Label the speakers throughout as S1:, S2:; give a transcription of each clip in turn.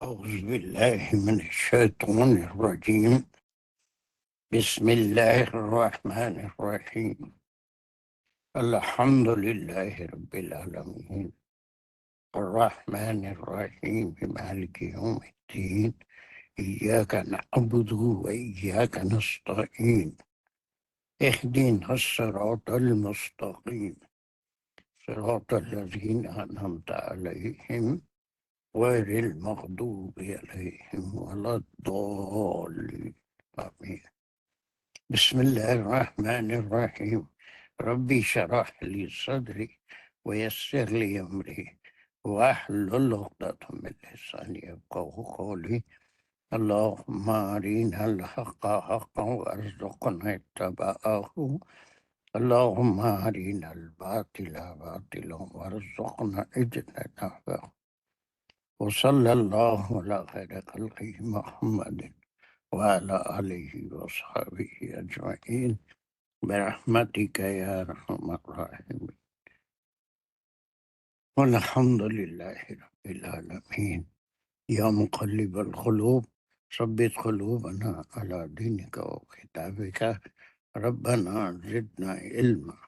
S1: أعوذ بالله من الشيطان الرجيم. بسم الله الرحمن الرحيم. الحمد لله رب العالمين الرحمن الرحيم مالك يوم الدين إياك نعبد وإياك نستعين اهدنا الصراط المستقيم صراط الذين أنعمت عليهم غير المغضوب عليهم ولا الضالين آمين. بسم الله الرحمن الرحيم. ربي شرح لي صدري ويسر لي أمري واحلل عقدة من لساني يفقهوا قولي. اللهم أرنا الحق حقا وارزقنا اتباعه. اللهم أرنا الباطل باطلا وارزقنا اجتنابه. وصلى الله على خير خلقه محمد وعلى آله وصحبه أجمعين برحمتك يا أرحم الراحمين. والحمد لله رب العالمين. يا مقلب القلوب ثبت قلوبنا على دينك وكتابك. ربنا زدنا علما.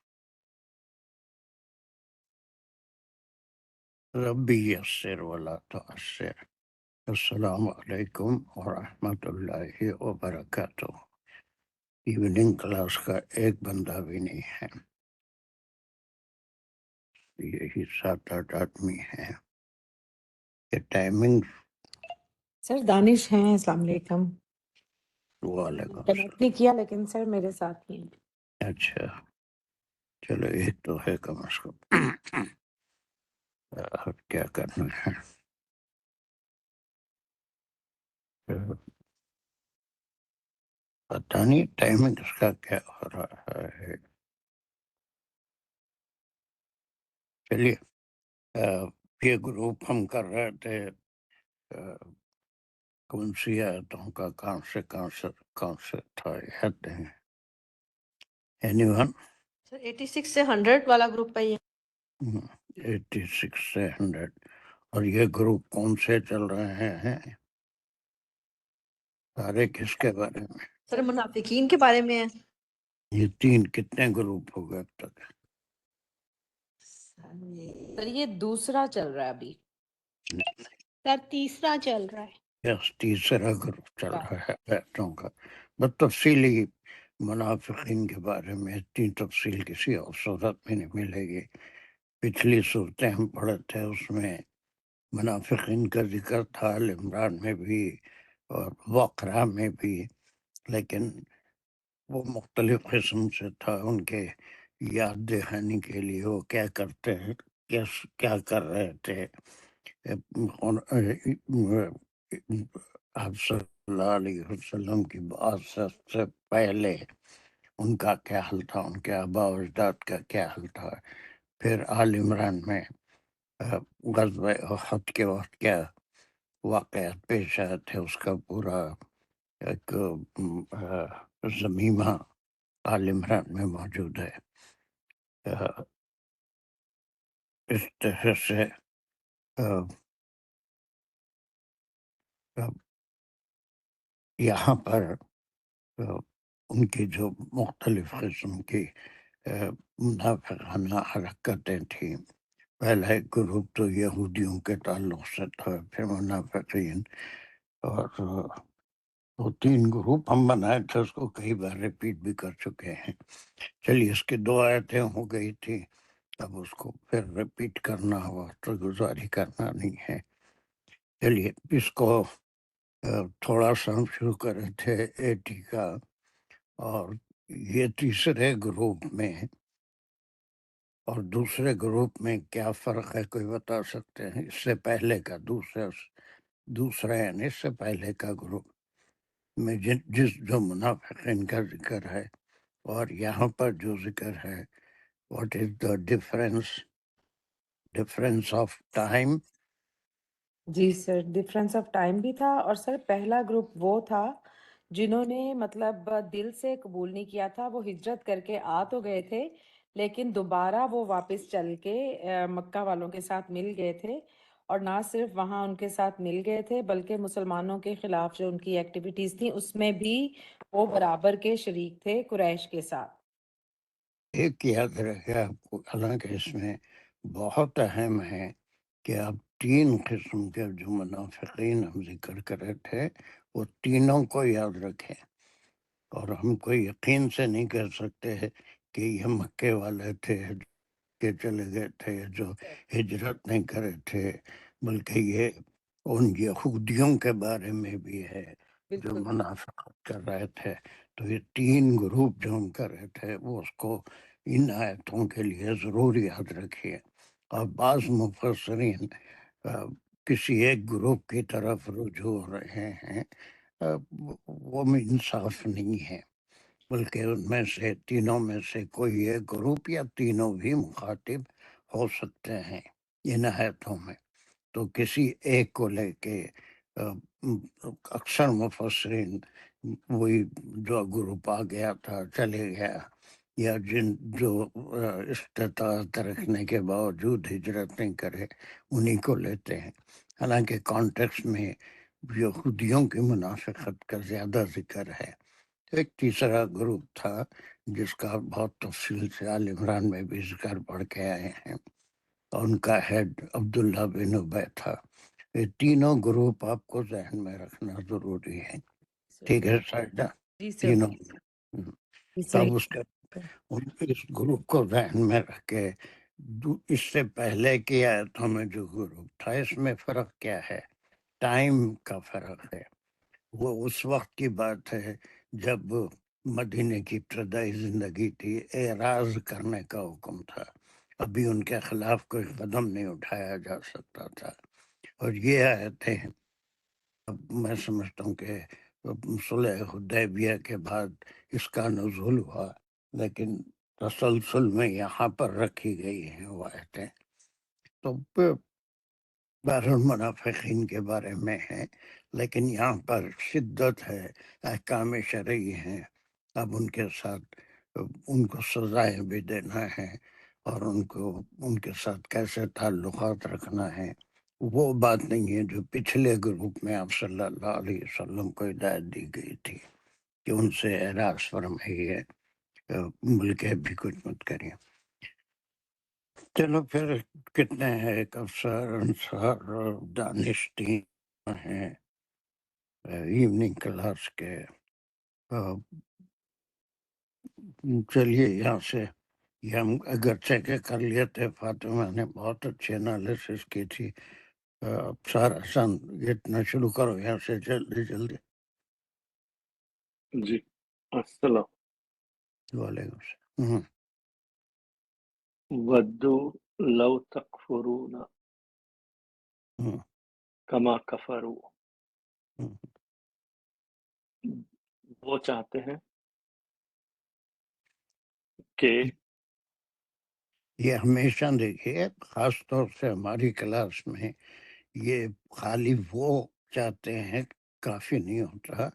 S1: ربي يسر ولا تعسر. السلام علیکم ورحمۃ اللہ وبرکاتہ۔ ایوننگ کلاس کا ایک بندہ بھی نہیں ہے، یہی 7-8 آدمی ہیں۔ یہ ٹائمنگ
S2: سر دانش ہیں، السلام علیکم۔
S1: وعلیکم
S2: کنیکٹ
S1: السلام۔
S2: نہیں کیا لیکن سر میرے ساتھ ہی ہیں۔
S1: اچھا چلو ایک تو ہے کم از کم۔ اب کیا کرنا ہے؟ پتہ نہیں ٹائمنگ اس کا کیا ہو رہا ہے۔ چلیے یہ گروپ ہم کر رہے تھے کون سی آیتوں کا، کہاں سے تھا یاد نہیں؟ Any one?
S3: سر 86 سے 100 والا گروپ پہ ہی ہے۔
S1: 86 سے 100۔ اور یہ گروپ کون سے چل رہے ہیں سارے؟ کس کے بارے میں؟
S3: سر منافقین کے بارے میں ہے۔
S1: یہ 3 کتنے گروپ ہو گئے اب تک؟
S2: سر یہ دوسرا چل رہا ہے ابھی۔
S4: سر تیسرا چل رہا ہے۔
S1: یس، تیسرا گروپ چل رہا ہے آیتوں کا۔ بس تفصیلی منافقین کے بارے میں اتنی تفصیل کسی اور صورت میں نہیں ملے گی۔ پچھلی صورتیں ہم پڑھے تھے اس میں منافقین کا ذکر تھا، آل عمران میں بھی اور وقرہ میں بھی، لیکن وہ مختلف قسم سے تھا۔ ان کے یاد دہانی کے لیے وہ کیا کرتے ہیں، کیا کر رہے تھے۔ آپ صلی اللہ علیہ وسلم کی بات سے پہلے ان کا کیا حال تھا، ان کے آباء و اجداد کا کیا حال تھا۔ پھر آل عمران میں غزوہ احد کے وقت کیا واقعات پیش آئے تھے، اس کا پورا ایک ضمیمہ آل عمران میں موجود ہے۔ اس طرح سے یہاں پر ان کی جو مختلف قسم کی منافقانہ حرکتیں تھیں، پہلا ایک گروپ تو یہودیوں کے تعلق سے تھا، پھر منافقین، اور 2-3 گروپ ہم بنائے تھے، اس کو کئی بار ریپیٹ بھی کر چکے ہیں۔ چلیے اس کی 2 آیتیں ہو گئی تھی، اب اس کو پھر ریپیٹ کرنا ہوا تو گزاری کرنا نہیں ہے۔ چلیے اس کو تھوڑا سا ہم شروع کرے تھے 80 کا، اور یہ تیسرے گروپ میں اور دوسرے گروپ میں کیا فرق ہے، کوئی بتا سکتے ہیں؟ اس سے پہلے کا دوسرا یعنی اس سے پہلے کا گروپ میں جو منافقین کا ذکر ہے اور یہاں پر جو ذکر ہے، what is the difference of time?
S2: جی سر، ڈفرینس آف ٹائم بھی تھا، اور سر پہلا گروپ وہ تھا جنہوں نے مطلب دل سے قبول نہیں کیا تھا، وہ ہجرت کر کے آ تو گئے تھے لیکن دوبارہ وہ واپس چل کے مکہ والوں کے ساتھ مل گئے تھے، اور نہ صرف وہاں ان کے ساتھ مل گئے تھے بلکہ مسلمانوں کے خلاف جو ان کی ایکٹیویٹیز تھیں اس میں بھی وہ برابر کے شریک تھے قریش کے ساتھ۔
S1: ایک یاد رکھے آپ کو، حالانکہ اس میں بہت اہم ہے کہ آپ تین قسم کے جو منافقین ہم ذکر کر رہے تھے وہ تینوں کو یاد رکھیں، اور ہم کو یقین سے نہیں کہہ سکتے کہ یہ مکے والے تھے کہ چلے گئے تھے جو ہجرت نہیں کرے تھے، بلکہ یہ ان یہودیوں کے بارے میں بھی ہے جو
S2: بالکل
S1: منافقت کر رہے تھے۔ تو یہ تین گروپ جو ہم کر رہے تھے وہ اس کو ان آیتوں کے لیے ضرور یاد رکھیے۔ اور بعض مفسرین کسی ایک گروپ کی طرف رجوع ہو رہے ہیں، وہ انصاف نہیں ہے، بلکہ ان میں سے تینوں میں سے کوئی ایک گروپ یا تینوں بھی مخاطب ہو سکتے ہیں ان آیتوں میں۔ تو کسی ایک کو لے کے اکثر مفسرین وہی جو گروپ آ گیا تھا چلے گیا، یا جو استطاعت رکھنے کے باوجود ہجرت نہیں کرے انہی کو لیتے ہیں، حالانکہ کانٹیکس میں یہودیوں کی منافقت کا زیادہ ذکر ہے۔ ایک تیسرا گروپ تھا جس کا بہت تفصیل سے آل عمران میں بھی ذکر پڑھ کے آئے ہیں، ان کا ہیڈ عبداللہ بن ابی تھا۔ یہ تینوں گروپ آپ کو ذہن میں رکھنا ضروری ہے، ٹھیک ہے سائدہ؟
S2: جی سر،
S1: تینوں
S2: جی
S1: تب
S2: صحیح۔
S1: اس کے اس گروپ کو ذہن میں رکھ کے اس سے پہلے کی آیتوں میں جو گروپ تھا اس میں فرق کیا ہے؟ ٹائم کا فرق ہے۔ وہ اس وقت کی بات ہے جب مدینے کی ابتدائی زندگی تھی، اعراض کرنے کا حکم تھا، ابھی ان کے خلاف کوئی قدم نہیں اٹھایا جا سکتا تھا۔ اور یہ آیتیں اب میں سمجھتا ہوں کہ صلح حدیبیہ کے بعد اس کا نزول ہوا، لیکن تسلسل میں یہاں پر رکھی گئی ہیں وہ آیتیں۔ تو بہر المنافقین کے بارے میں ہے، لیکن یہاں پر شدت ہے، احکام شرعی ہیں، اب ان کے ساتھ ان کو سزائیں بھی دینا ہے اور ان کے ساتھ کیسے تعلقات رکھنا ہے۔ وہ بات نہیں ہے جو پچھلے گروپ میں آپ صلی اللہ علیہ وسلم کو ہدایت دی گئی تھی کہ ان سے اعراض فرمائیے، بلکہ بھی کچھ مت کریے۔ چلو پھر کتنے ہیں، ایک افسر، انصار اور دانش ٹیم ہیں ایوننگ کلاس کے۔ چلیے یہاں سے یہ ہم اگر چیک کر لیے تھے، فاطمہ نے بہت اچھی انالیسس کی تھی۔ افسر حسن اتنا شروع کرو یہاں سے جلدی جلدی۔
S5: جی السلام
S1: وعلیکم السلام۔
S5: ودو لو تکفرون کما کفرو، وہ چاہتے ہیں کہ
S1: یہ ہمیشہ دیکھیے، خاص طور سے ہماری کلاس میں یہ خالی وہ چاہتے ہیں کافی نہیں ہوتا،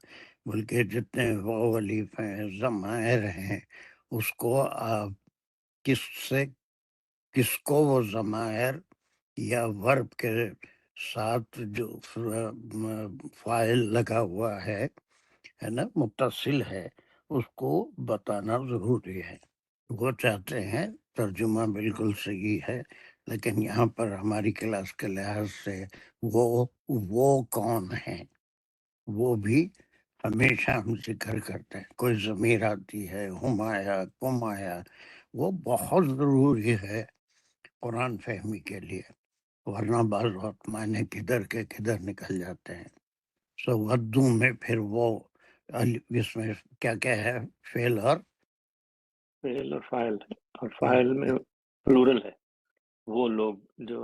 S1: بلکہ جتنے واو الف ہیں، ضمائر ہیں، اس کو آپ کس کو وہ ضمائر یا ورب کے ساتھ جو فاعل لگا ہوا ہے نا، متصل ہے، اس کو بتانا ضروری ہے۔ وہ چاہتے ہیں، ترجمہ بالکل صحیح ہے، لیکن یہاں پر ہماری کلاس کے لحاظ سے وہ کون ہیں وہ بھی ہمیشہ ہم ذکر کرتے ہیں۔ کوئی ضمیر آتی ہے، ہم آیا، کم آیا، وہ بہت ضروری ہے قرآن فہمی کے لیے، ورنہ بعض وقت معنی کدھر کے کدھر نکل جاتے ہیں۔ سو ودو میں پھر وہ اس میں کیا کیا ہے، فعل اور
S5: فعل اور فاعل ہے، اور فاعل میں پلورل ہے، وہ لوگ جو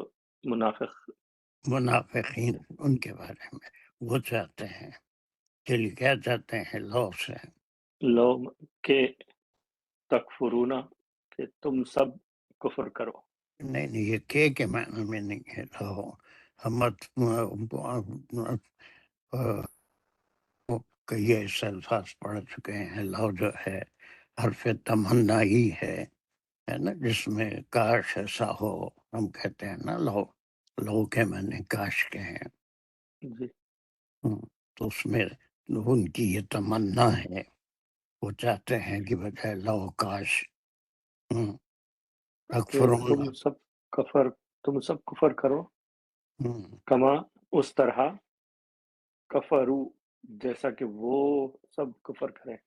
S1: منافقین، ان کے بارے میں وہ چاہتے ہیں، چلیے کیا چاہتے ہیں لو سے؟
S5: لو کہ تکفرون، کہ تم سب کفر کرو۔
S1: نہیں یہ کے معنی میں نہیں ہے لو، ہم کئی ایسے الفاظ پڑھ چکے ہیں۔ لو جو ہے حرف تمنا ہی ہے نا، جس میں کاش ایسا ہو، ہم کہتے ہیں نا لو، لو کے معنی کاش کے ہیں.
S5: جی
S1: تو اس میں ان کی یہ تمنا ہے، وہ چاہتے ہیں کہ بجائے لو کاش
S5: کہ
S1: اکفرون
S5: تم سب کفر کرو کما اس طرح کفرو جیسا کہ وہ سب کفر کریں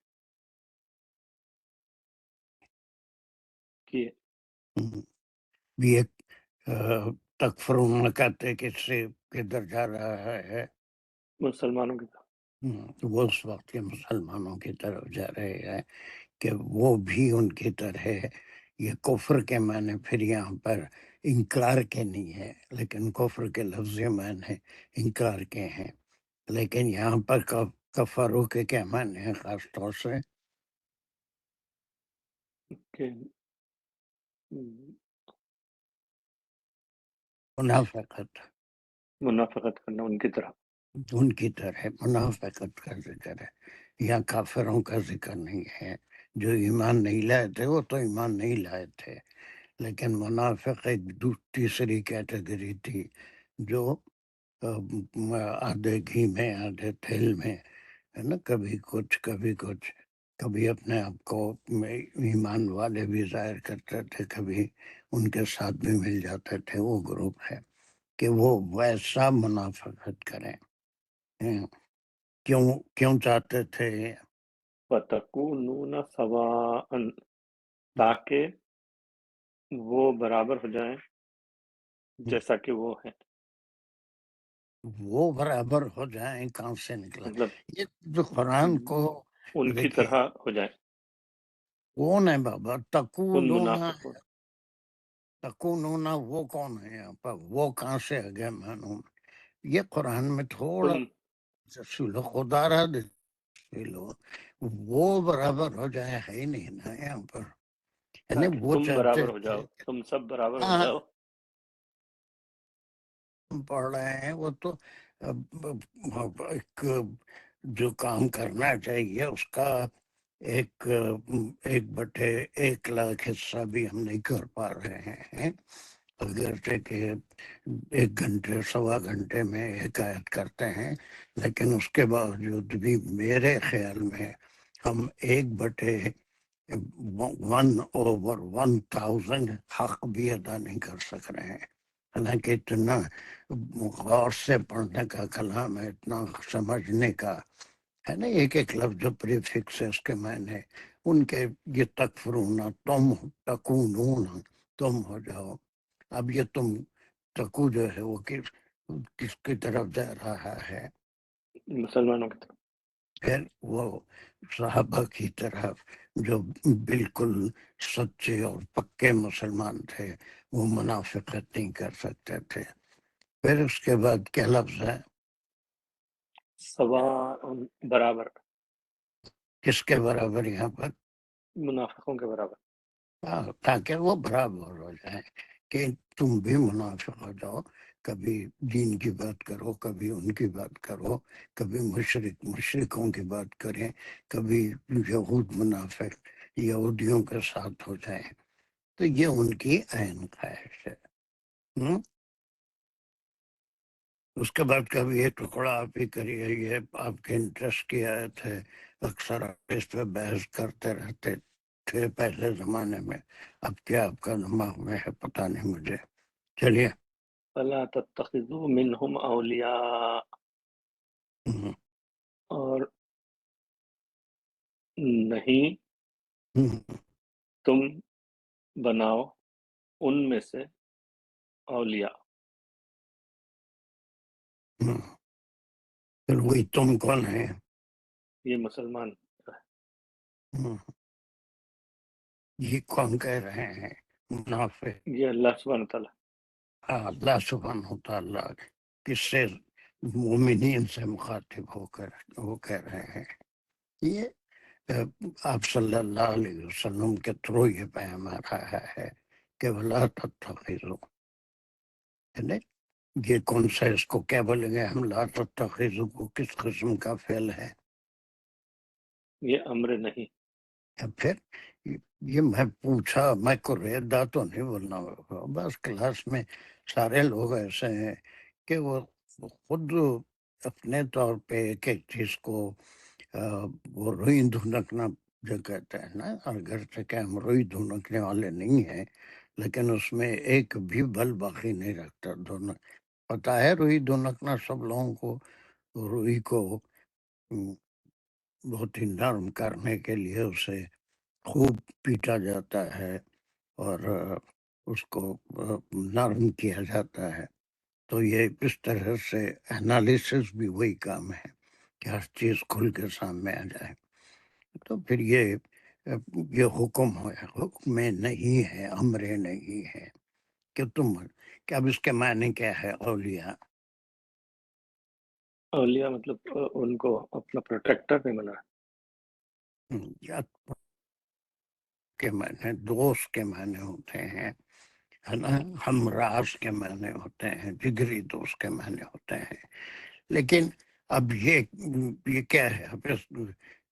S5: کیے.
S1: بھی ایک تکفرون کہتے کہ اس سے کدھر جا رہا ہے،
S5: مسلمانوں کی طرف.
S1: وہ اس وقت کے مسلمانوں کی طرف جا رہے ہیں کہ وہ بھی ان کی طرح ہے. یہ کفر کے معنی پھر یہاں پر انکار کے نہیں ہے، لیکن کفر کے لفظی معنی انکار کے ہیں. لیکن یہاں پر کفروں کے کیا معنی ہیں خاص طور سے؟
S5: کہ منافقت کرنا ان کی طرف.
S1: ان کی طرح منافقت کا ذکر ہے، یہاں کافروں کا ذکر نہیں ہے. جو ایمان نہیں لائے تھے وہ تو ایمان نہیں لائے تھے، لیکن منافق ایک تیسری کیٹیگری تھی جو آدھے گھی میں آدھے تیل میں ہے نا، کبھی کچھ کبھی کچھ، کبھی اپنے آپ کو ایمان والے بھی ظاہر کرتے تھے، کبھی ان کے ساتھ بھی مل جاتے تھے. وہ گروپ ہے کہ وہ ویسا منافقت کریں. کیوں چاہتے تھے؟
S5: وَتَكُونُونَ سَوَاءً تاکہ وہ برابر ہو جائیں جیسا کہ وہ ہیں.
S1: وہ برابر ہو جائیں کہاں سے نکلا؟
S5: مطلب
S1: یہ جو قرآن کو
S5: ان کی
S1: دیکھیے،
S5: طرح ہو جائیں
S1: کون ہے بابا
S5: ان
S1: تکونون؟
S5: منافقوں.
S1: تکونون وہ کون ہے یہاں پر؟ وہ کہاں سے آ گیا معلوم؟ یہ قرآن میں تھوڑا
S5: تم
S1: خدا را لو، وہ برابر ہو جائے ہے ہی نہیں نا یہاں پر. یعنی
S5: تاکہ
S1: وہ
S5: تم
S1: چاہتے
S5: برابر ہو
S1: تھے،
S5: جاؤ، تم سب برابر ہو
S1: ہاں
S5: جاؤ.
S1: ہم پڑھ رہے ہیں وہ تو ایک جو کام کرنا چاہیے اس کا 1/1,00,000 حصہ بھی ہم نہیں کر پا رہے ہیں. اگرچہ کہ 1 گھنٹے 1.25 گھنٹے میں حکایت کرتے ہیں، لیکن اس کے باوجود بھی میرے خیال میں ہم 1/1,000 حق بھی ادا نہیں کر سک رہے ہیں. حالانکہ اتنا غور سے پڑھنے کا کلام ہے، اتنا سمجھنے کا ہے نا. ایک ایک لفظ جو پریفکس ہے اس کے معنی ان کے یہ تکفرون، تم تکونون، تم ہو جاؤ. اب یہ تم تکو جو ہے وہ کس کی طرف جا رہا ہے؟
S5: مسلمانوں کی طرف.
S1: پھر وہ صحابہ کی طرف جو بالکل سچے اور پکے مسلمان تھے، وہ منافقت نہیں کر سکتے تھے. پھر اس کے بعد کیا لفظ ہے؟
S5: سواء برابر،
S1: کس کے برابر یہاں پر؟
S5: منافقوں کے برابر.
S1: تاکہ وہ برابر ہو جائیں کہ تم بھی منافق ہو جاؤ. کبھی دین کی بات کرو، کبھی ان کی بات کرو، کبھی مشرکوں کی بات کریں، کبھی یہود منافق یہودیوں کے ساتھ ہو جائیں. تو یہ ان کی عین خواہش ہے. اس کے بعد کبھی یہ ٹکڑا آپ ہی کریے، یہ آپ کے انٹرسٹ کی آیت ہے. اکثر آپ اس پہ بحث کرتے رہتے تھے پہلے زمانے میں، اب کیا آپ کا دماغ میں ہے پتہ نہیں مجھے. چلیے.
S5: فَلَا تَتَّخِذُوا مِنْهُمْ أَوْلِيَاءَ اور نہیں تم بناؤ ان میں سے اولیاء.
S1: پھر وہی تم کون ہے؟
S5: یہ مسلمان
S1: یہ کون کہہ رہے ہیں؟ منافق.
S5: یہ اللہ سبحانہ تعالیٰ.
S1: اللہ سبحانہ و تعالیٰ کس سے؟ مومنین سے مخاطب ہو کر وہ کہہ رہے ہیں. یہ آپ صلی اللہ علیہ وسلم کے تھرو یہ پیغام آ رہا ہے کہ وَلَا تَتَّخِذُوا. یہ کون سا، اس کو کیا بولیں گے ہم؟ لا تتخذوا کو کس قسم کا فعل ہے؟
S5: یہ امر نہیں.
S1: پھر یہ میں پوچھا، میں کو ریدہ تو نہیں بولنا ہوگا، بس کلاس میں سارے لوگ ایسے ہیں کہ وہ خود اپنے طور پہ ایک ایک چیز کو وہ روئی دھنکنا جو کہتے ہیں نا، اگر سے کہ ہم روئی دھنکنے والے نہیں ہیں، لیکن اس میں ایک بھی بل باقی نہیں رکھتا. دونوں پتا ہے روئی دھنکنا سب لوگوں کو. روئی کو بہت ہی نرم کرنے کے لیے اسے خوب پیٹا جاتا ہے اور اس کو نرم کیا جاتا ہے. تو یہ اس طرح سے انالیسس بھی وہی کام ہے کہ ہر چیز کھل کے سامنے آ جائے. تو پھر یہ حکم ہے، حکم نہیں ہے، امر نہیں ہے کہ تم کہ اب اس کے معنی کیا ہے اولیاء.
S5: اولیاء مطلب ان کو اپنا پروٹیکٹر نہیں بنا.
S1: یا کے معنی دوست کے معنی ہوتے ہیں، ہے نا، ہمراز کے معنی ہوتے ہیں، جگری دوست کے معنی ہوتے ہیں. لیکن اب یہ کیا ہے، اب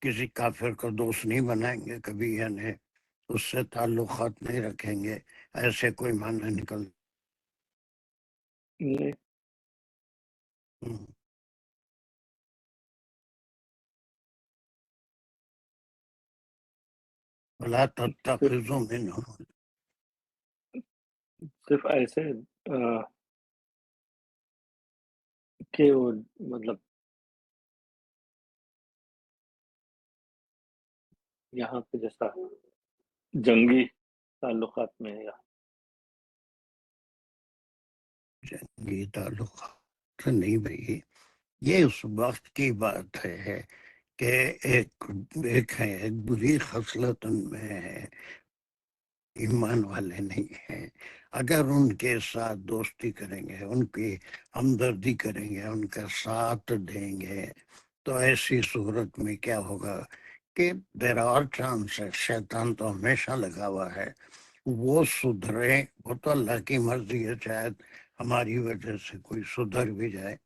S1: کسی کافر کو دوست نہیں بنائیں گے کبھی، یعنی اس سے تعلقات نہیں رکھیں گے، ایسے کوئی معنی نکل.
S5: نہیں
S1: وَلَا تَتَّخِذُوا مِنْهُمْ،
S5: صرف ایسے کہ وہ مطلب یہاں پہ جیسا جنگی تعلقات میں یا
S1: جنگی تعلقات نہیں بھائی. یہ اس وقت کی بات ہے کہ ایک ہے، ایک بری خصلت ان میں ہے، ایمان والے نہیں ہیں. اگر ان کے ساتھ دوستی کریں گے، ان کی ہمدردی کریں گے، ان کا ساتھ دیں گے، تو ایسی صورت میں کیا ہوگا کہ دیر آر چانس ہے. شیطان تو ہمیشہ لگا ہوا ہے، وہ سدھرے. وہ تو اللہ کی مرضی ہے، شاید ہماری وجہ سے کوئی سدھر بھی جائے.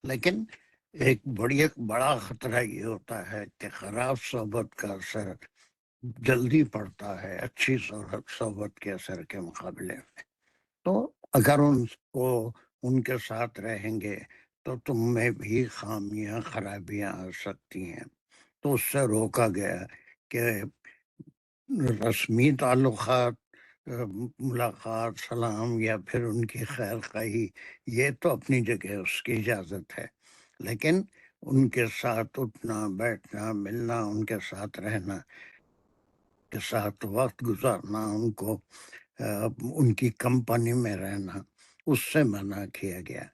S1: لیکن ایک بڑا خطرہ یہ ہوتا ہے کہ خراب صحبت کا اثر جلدی پڑتا ہے اچھی صحبت کے اثر کے مقابلے میں. تو اگر ان کے ساتھ رہیں گے تو تم میں بھی خامیاں خرابیاں آ سکتی ہیں. تو اس سے روکا گیا کہ رسمی تعلقات، ملاقات، سلام یا پھر ان کی خیر خواہی، یہ تو اپنی جگہ اس کی اجازت ہے، لیکن ان کے ساتھ اٹھنا بیٹھنا ملنا، ان کے ساتھ رہنا، کے ساتھ وقت گزارنا، ان کی کمپنی میں رہنا، اس سے منع کیا گیا.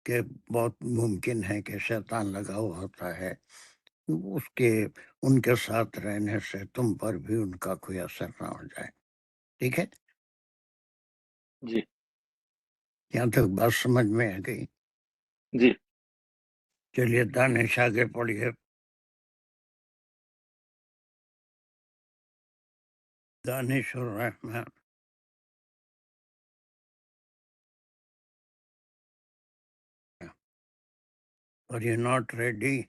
S1: کہ بہت ممکن ہے کہ شیطان لگا ہوا ہوتا ہے، ان کے ساتھ رہنے سے تم پر بھی ان کا کوئی اثر نہ ہو جائے. ٹھیک ہے،
S5: جی
S1: یہاں تک بات سمجھ میں آ گئی.
S5: جی
S1: چلیے دانش آگے پڑھیے. دانش الرحمن. Are you not ready?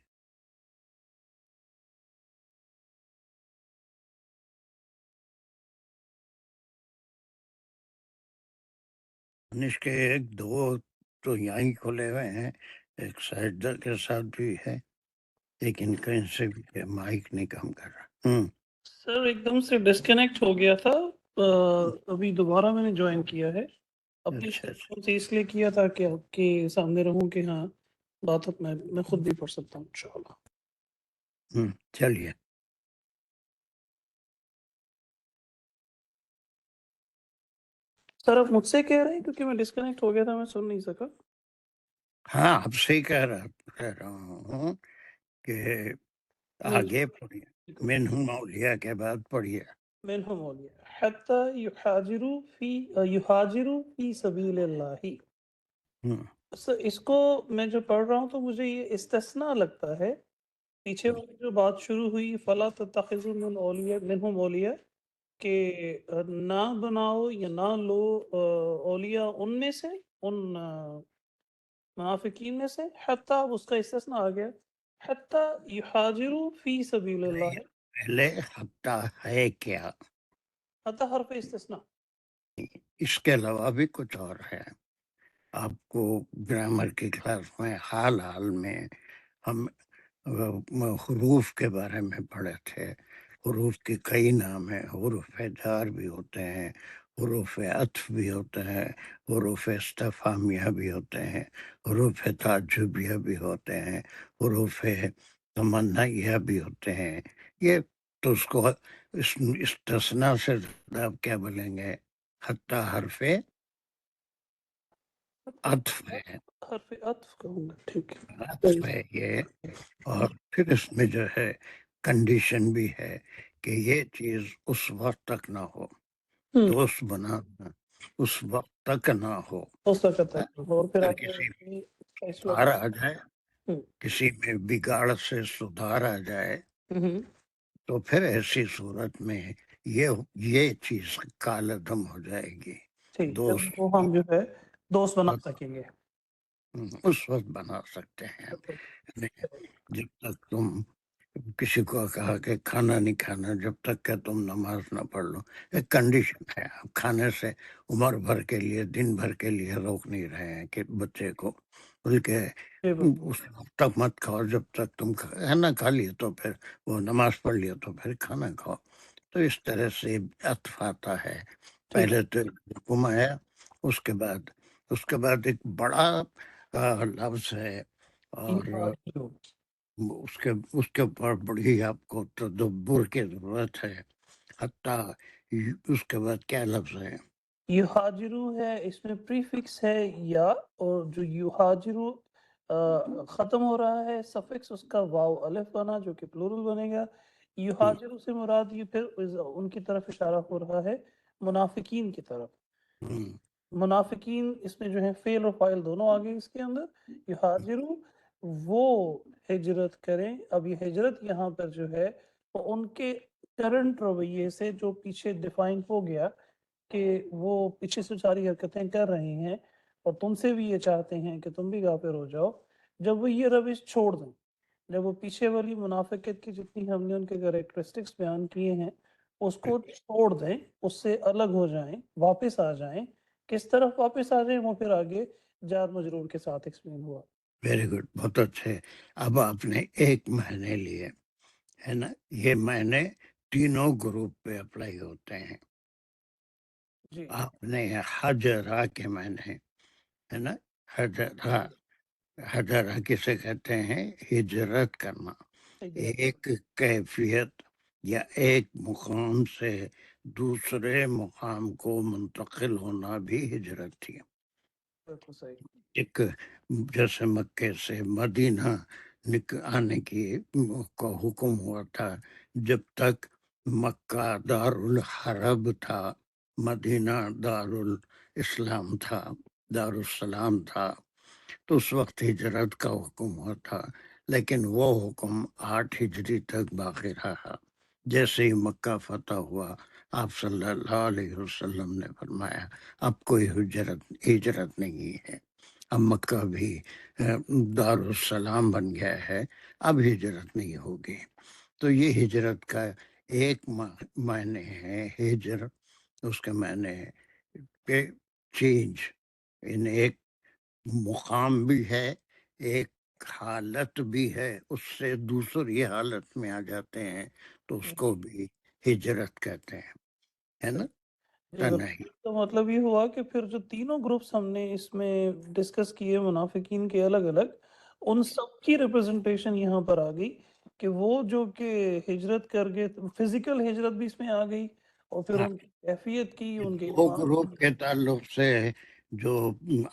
S1: دانش کے ایک دو تو یہیں کھلے ہوئے ہیں، ایک سجدہ کے ساتھ بھی ہے، لیکن کہیں سے بھی مائک نہیں کام کر رہا.
S6: سر ایک دم سے ڈسکنیکٹ ہو گیا تھا، ابھی دوبارہ میں نے جوائن کیا ہے. اپنی
S1: اچھا
S6: طرف سے اس لیے کیا تھا کہ آپ کے سامنے رہوں کہ ہاں بات میں خود بھی پڑھ سکتا ہوں انشاءاللہ.
S1: چلیے.
S6: سر آپ مجھ سے کہہ رہے ہیں کیونکہ میں ڈسکنیکٹ ہو گیا تھا، میں سن نہیں سکا.
S1: ہاں اب صحیح کہہ رہا ہوں کہ آگے پڑھیے. منہم اولیاء کے بعد پڑھیے.
S6: منہم اولیاء حتی یہاجروا فی سبیل اللہ. اس کو میں جو پڑھ رہا ہوں تو مجھے یہ استثناء لگتا ہے. پیچھے والی جو بات شروع ہوئی فلا تتخذوا منہم اولیاء، کہ نہ بناؤ یا نہ لو اولیاء ان میں سے، ان منافقین میں سے. حتی اب اس کا استثناء آ گیا، حتی یحاجروا فی سبیل اللہ.
S1: پہلے حتی ہے کیا،
S6: حتی حرف استثناء.
S1: اس کے علاوہ بھی کچھ اور ہے. آپ کو گرامر کی کلاس میں حال میں ہم حروف کے بارے میں پڑھے تھے. حروف کے کئی نام ہیں. حروف جار بھی ہوتے ہیں, حروف عطف بھی ہوتے ہیں, حروف استفہامیہ بھی ہوتے ہیں, حروف تعجبیہ بھی ہوتے ہیں, حروف تمنیہ بھی ہوتے ہیں. یہ تو اس کو استثناء سے زیادہ آپ کیا بولیں گے؟ حتی حرف عطف ہے.
S6: حرف عطف کہوں گا. ٹھیک ہے.
S1: عطف ہے یہ. اور پھر اس میں جو ہے کنڈیشن بھی ہے کہ یہ چیز اس وقت تک نہ ہو, دوست بنانا اس وقت تک نہ ہو.
S6: ہو سکتا ہے. اور پھر
S1: اگر
S6: آپ
S1: کسی میں
S6: نے
S1: سدھار آ جائے, کسی میں بگاڑ سے سدھار آ جائے, تو پھر ایسی صورت میں یہ چیز کالعدم ہو جائے گی. دوست
S6: وہ ہم جو ہے دوست بنا سکیں گے.
S1: اس وقت بنا سکتے ہیں. جب تک تم کسی کو کہا کہ کھانا نہیں کھانا جب تک کہ تم نماز نہ پڑھ لو, ایک کنڈیشن ہے. آپ کھانے سے عمر بھر کے لیے, دن بھر کے لیے روک نہیں رہے ہیں کہ بچے کو, بلکہ اس وقت تک مت کھاؤ جب تک تم کھانا کھا لیے تو پھر وہ نماز پڑھ لیا تو پھر کھانا کھاؤ. تو اس طرح سے عطف آتا ہے. پہلے تو حکم آیا, اس کے بعد ایک بڑا لفظ ہے, اور اس کے اوپر بڑی آپ کو تدبر کی ضرورت ہے. حتیٰ اس کے بعد کیا لفظ ہے؟
S6: یہاجرو ہے, اس میں پریفکس ہے یا, اور جو یہاجرو ختم ہو رہا ہے سفکس اس کا واو الف بنا جو کہ پلورل بنے گا. یہاجرو سے مراد یہ پھر ان کی طرف اشارہ ہو رہا ہے, منافقین کی طرف. منافقین اس میں جو ہے فعل اور فاعل دونوں آگے اس کے اندر. یہاجرو وہ ہجرت کریں. اب یہ ہجرت یہاں پر جو ہے وہ ان کے کرنٹ رویے سے جو پیچھے ڈیفائن ہو گیا کہ وہ پیچھے سے ساری حرکتیں کر رہے ہیں اور تم سے بھی یہ چاہتے ہیں کہ تم بھی غافل ہو جاؤ, جب وہ یہ روش چھوڑ دیں, جب وہ پیچھے والی منافقت کی جتنی ہم نے ان کے کریکٹرسٹکس بیان کیے ہیں اس کو چھوڑ دیں, اس سے الگ ہو جائیں, واپس آ جائیں. کس طرف واپس آ جائیں وہ پھر آگے جار مجرور کے ساتھ ایکسپلین ہوا.
S1: ویری گڈ, بہت اچھے. اب آپ نے ایک معنی لیے ہے نا, یہ معنی تینوں گروپ پہ اپلائی ہوتے ہیں. آپ نے حجرہ کے معنی ہے نا, حجرہ کسے کہتے ہیں؟ ہجرت کرنا. ایک کیفیت یا ایک مقام سے دوسرے مقام کو منتقل ہونا بھی ہجرت تھی. ایک جیسے مکے سے مدینہ آنے کی کو حکم ہوا تھا, جب تک مکہ دار الحرب تھا, مدینہ دار الاسلام تھا, دار السلام تھا, تو اس وقت ہجرت کا حکم ہوا تھا. لیکن وہ حکم 8 ہجری تک باقی رہا. جیسے ہی مکہ فتح ہوا, آپ صلی اللہ علیہ وسلم نے فرمایا اب کوئی ہجرت نہیں ہے, اب مکہ بھی دار السلام بن گیا ہے, اب ہجرت نہیں ہوگی. تو یہ ہجرت کا ایک معنی ہے. ہجر اس کے معنی ہے کہ چینج, ان ایک مقام بھی ہے, ایک حالت بھی ہے, اس سے دوسری حالت میں آ جاتے ہیں تو اس کو بھی ہجرت کہتے ہیں, ہے نا.
S6: تو مطلب یہ ہوا کہ پھر جو تینوں گروپس ہم نے اس میں ڈسکس کیے منافقین کے الگ الگ, ان سب کی ریپرزنٹیشن یہاں پر آ گئی کہ وہ جو کہ ہجرت کر گئے, فزیکل ہجرت بھی اس میں آ گئی, اور پھر ان کی کیفیت کی, ان کے
S1: وہ گروپ کے تعلق سے جو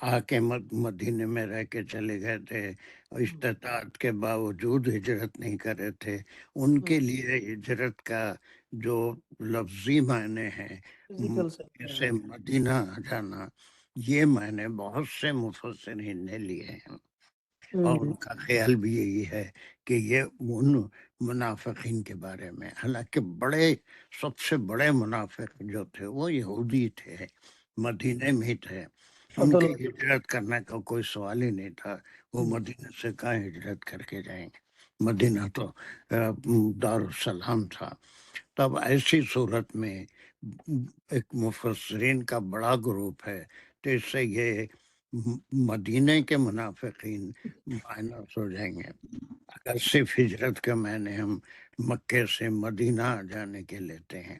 S1: آ کے مدینے میں رہ کے چلے گئے تھے, استطاعت کے باوجود ہجرت نہیں کر رہے تھے, ان کے لیے ہجرت کا جو لفظی معنی ہے جیسے مدینہ جانا, یہ معنی بہت سے مفسرین نے لیے ہیں. اور ان کا خیال بھی یہی ہے کہ یہ ان منافقین کے بارے میں, حالانکہ سب سے بڑے منافق جو تھے وہ یہودی تھے, مدینے میں تھے, ان کی ہجرت کرنے کا کوئی سوال ہی نہیں تھا. وہ مدینہ سے کہاں ہجرت کر کے جائیں گے, مدینہ تو دار السلام تھا. تب ایسی صورت میں ایک مفسرین کا بڑا گروپ ہے, تو اس سے یہ مدینے کے منافقین مائنس ہو جائیں گے. اگر صرف ہجرت کے معنی ہم مکے سے مدینہ جانے کے لیتے ہیں،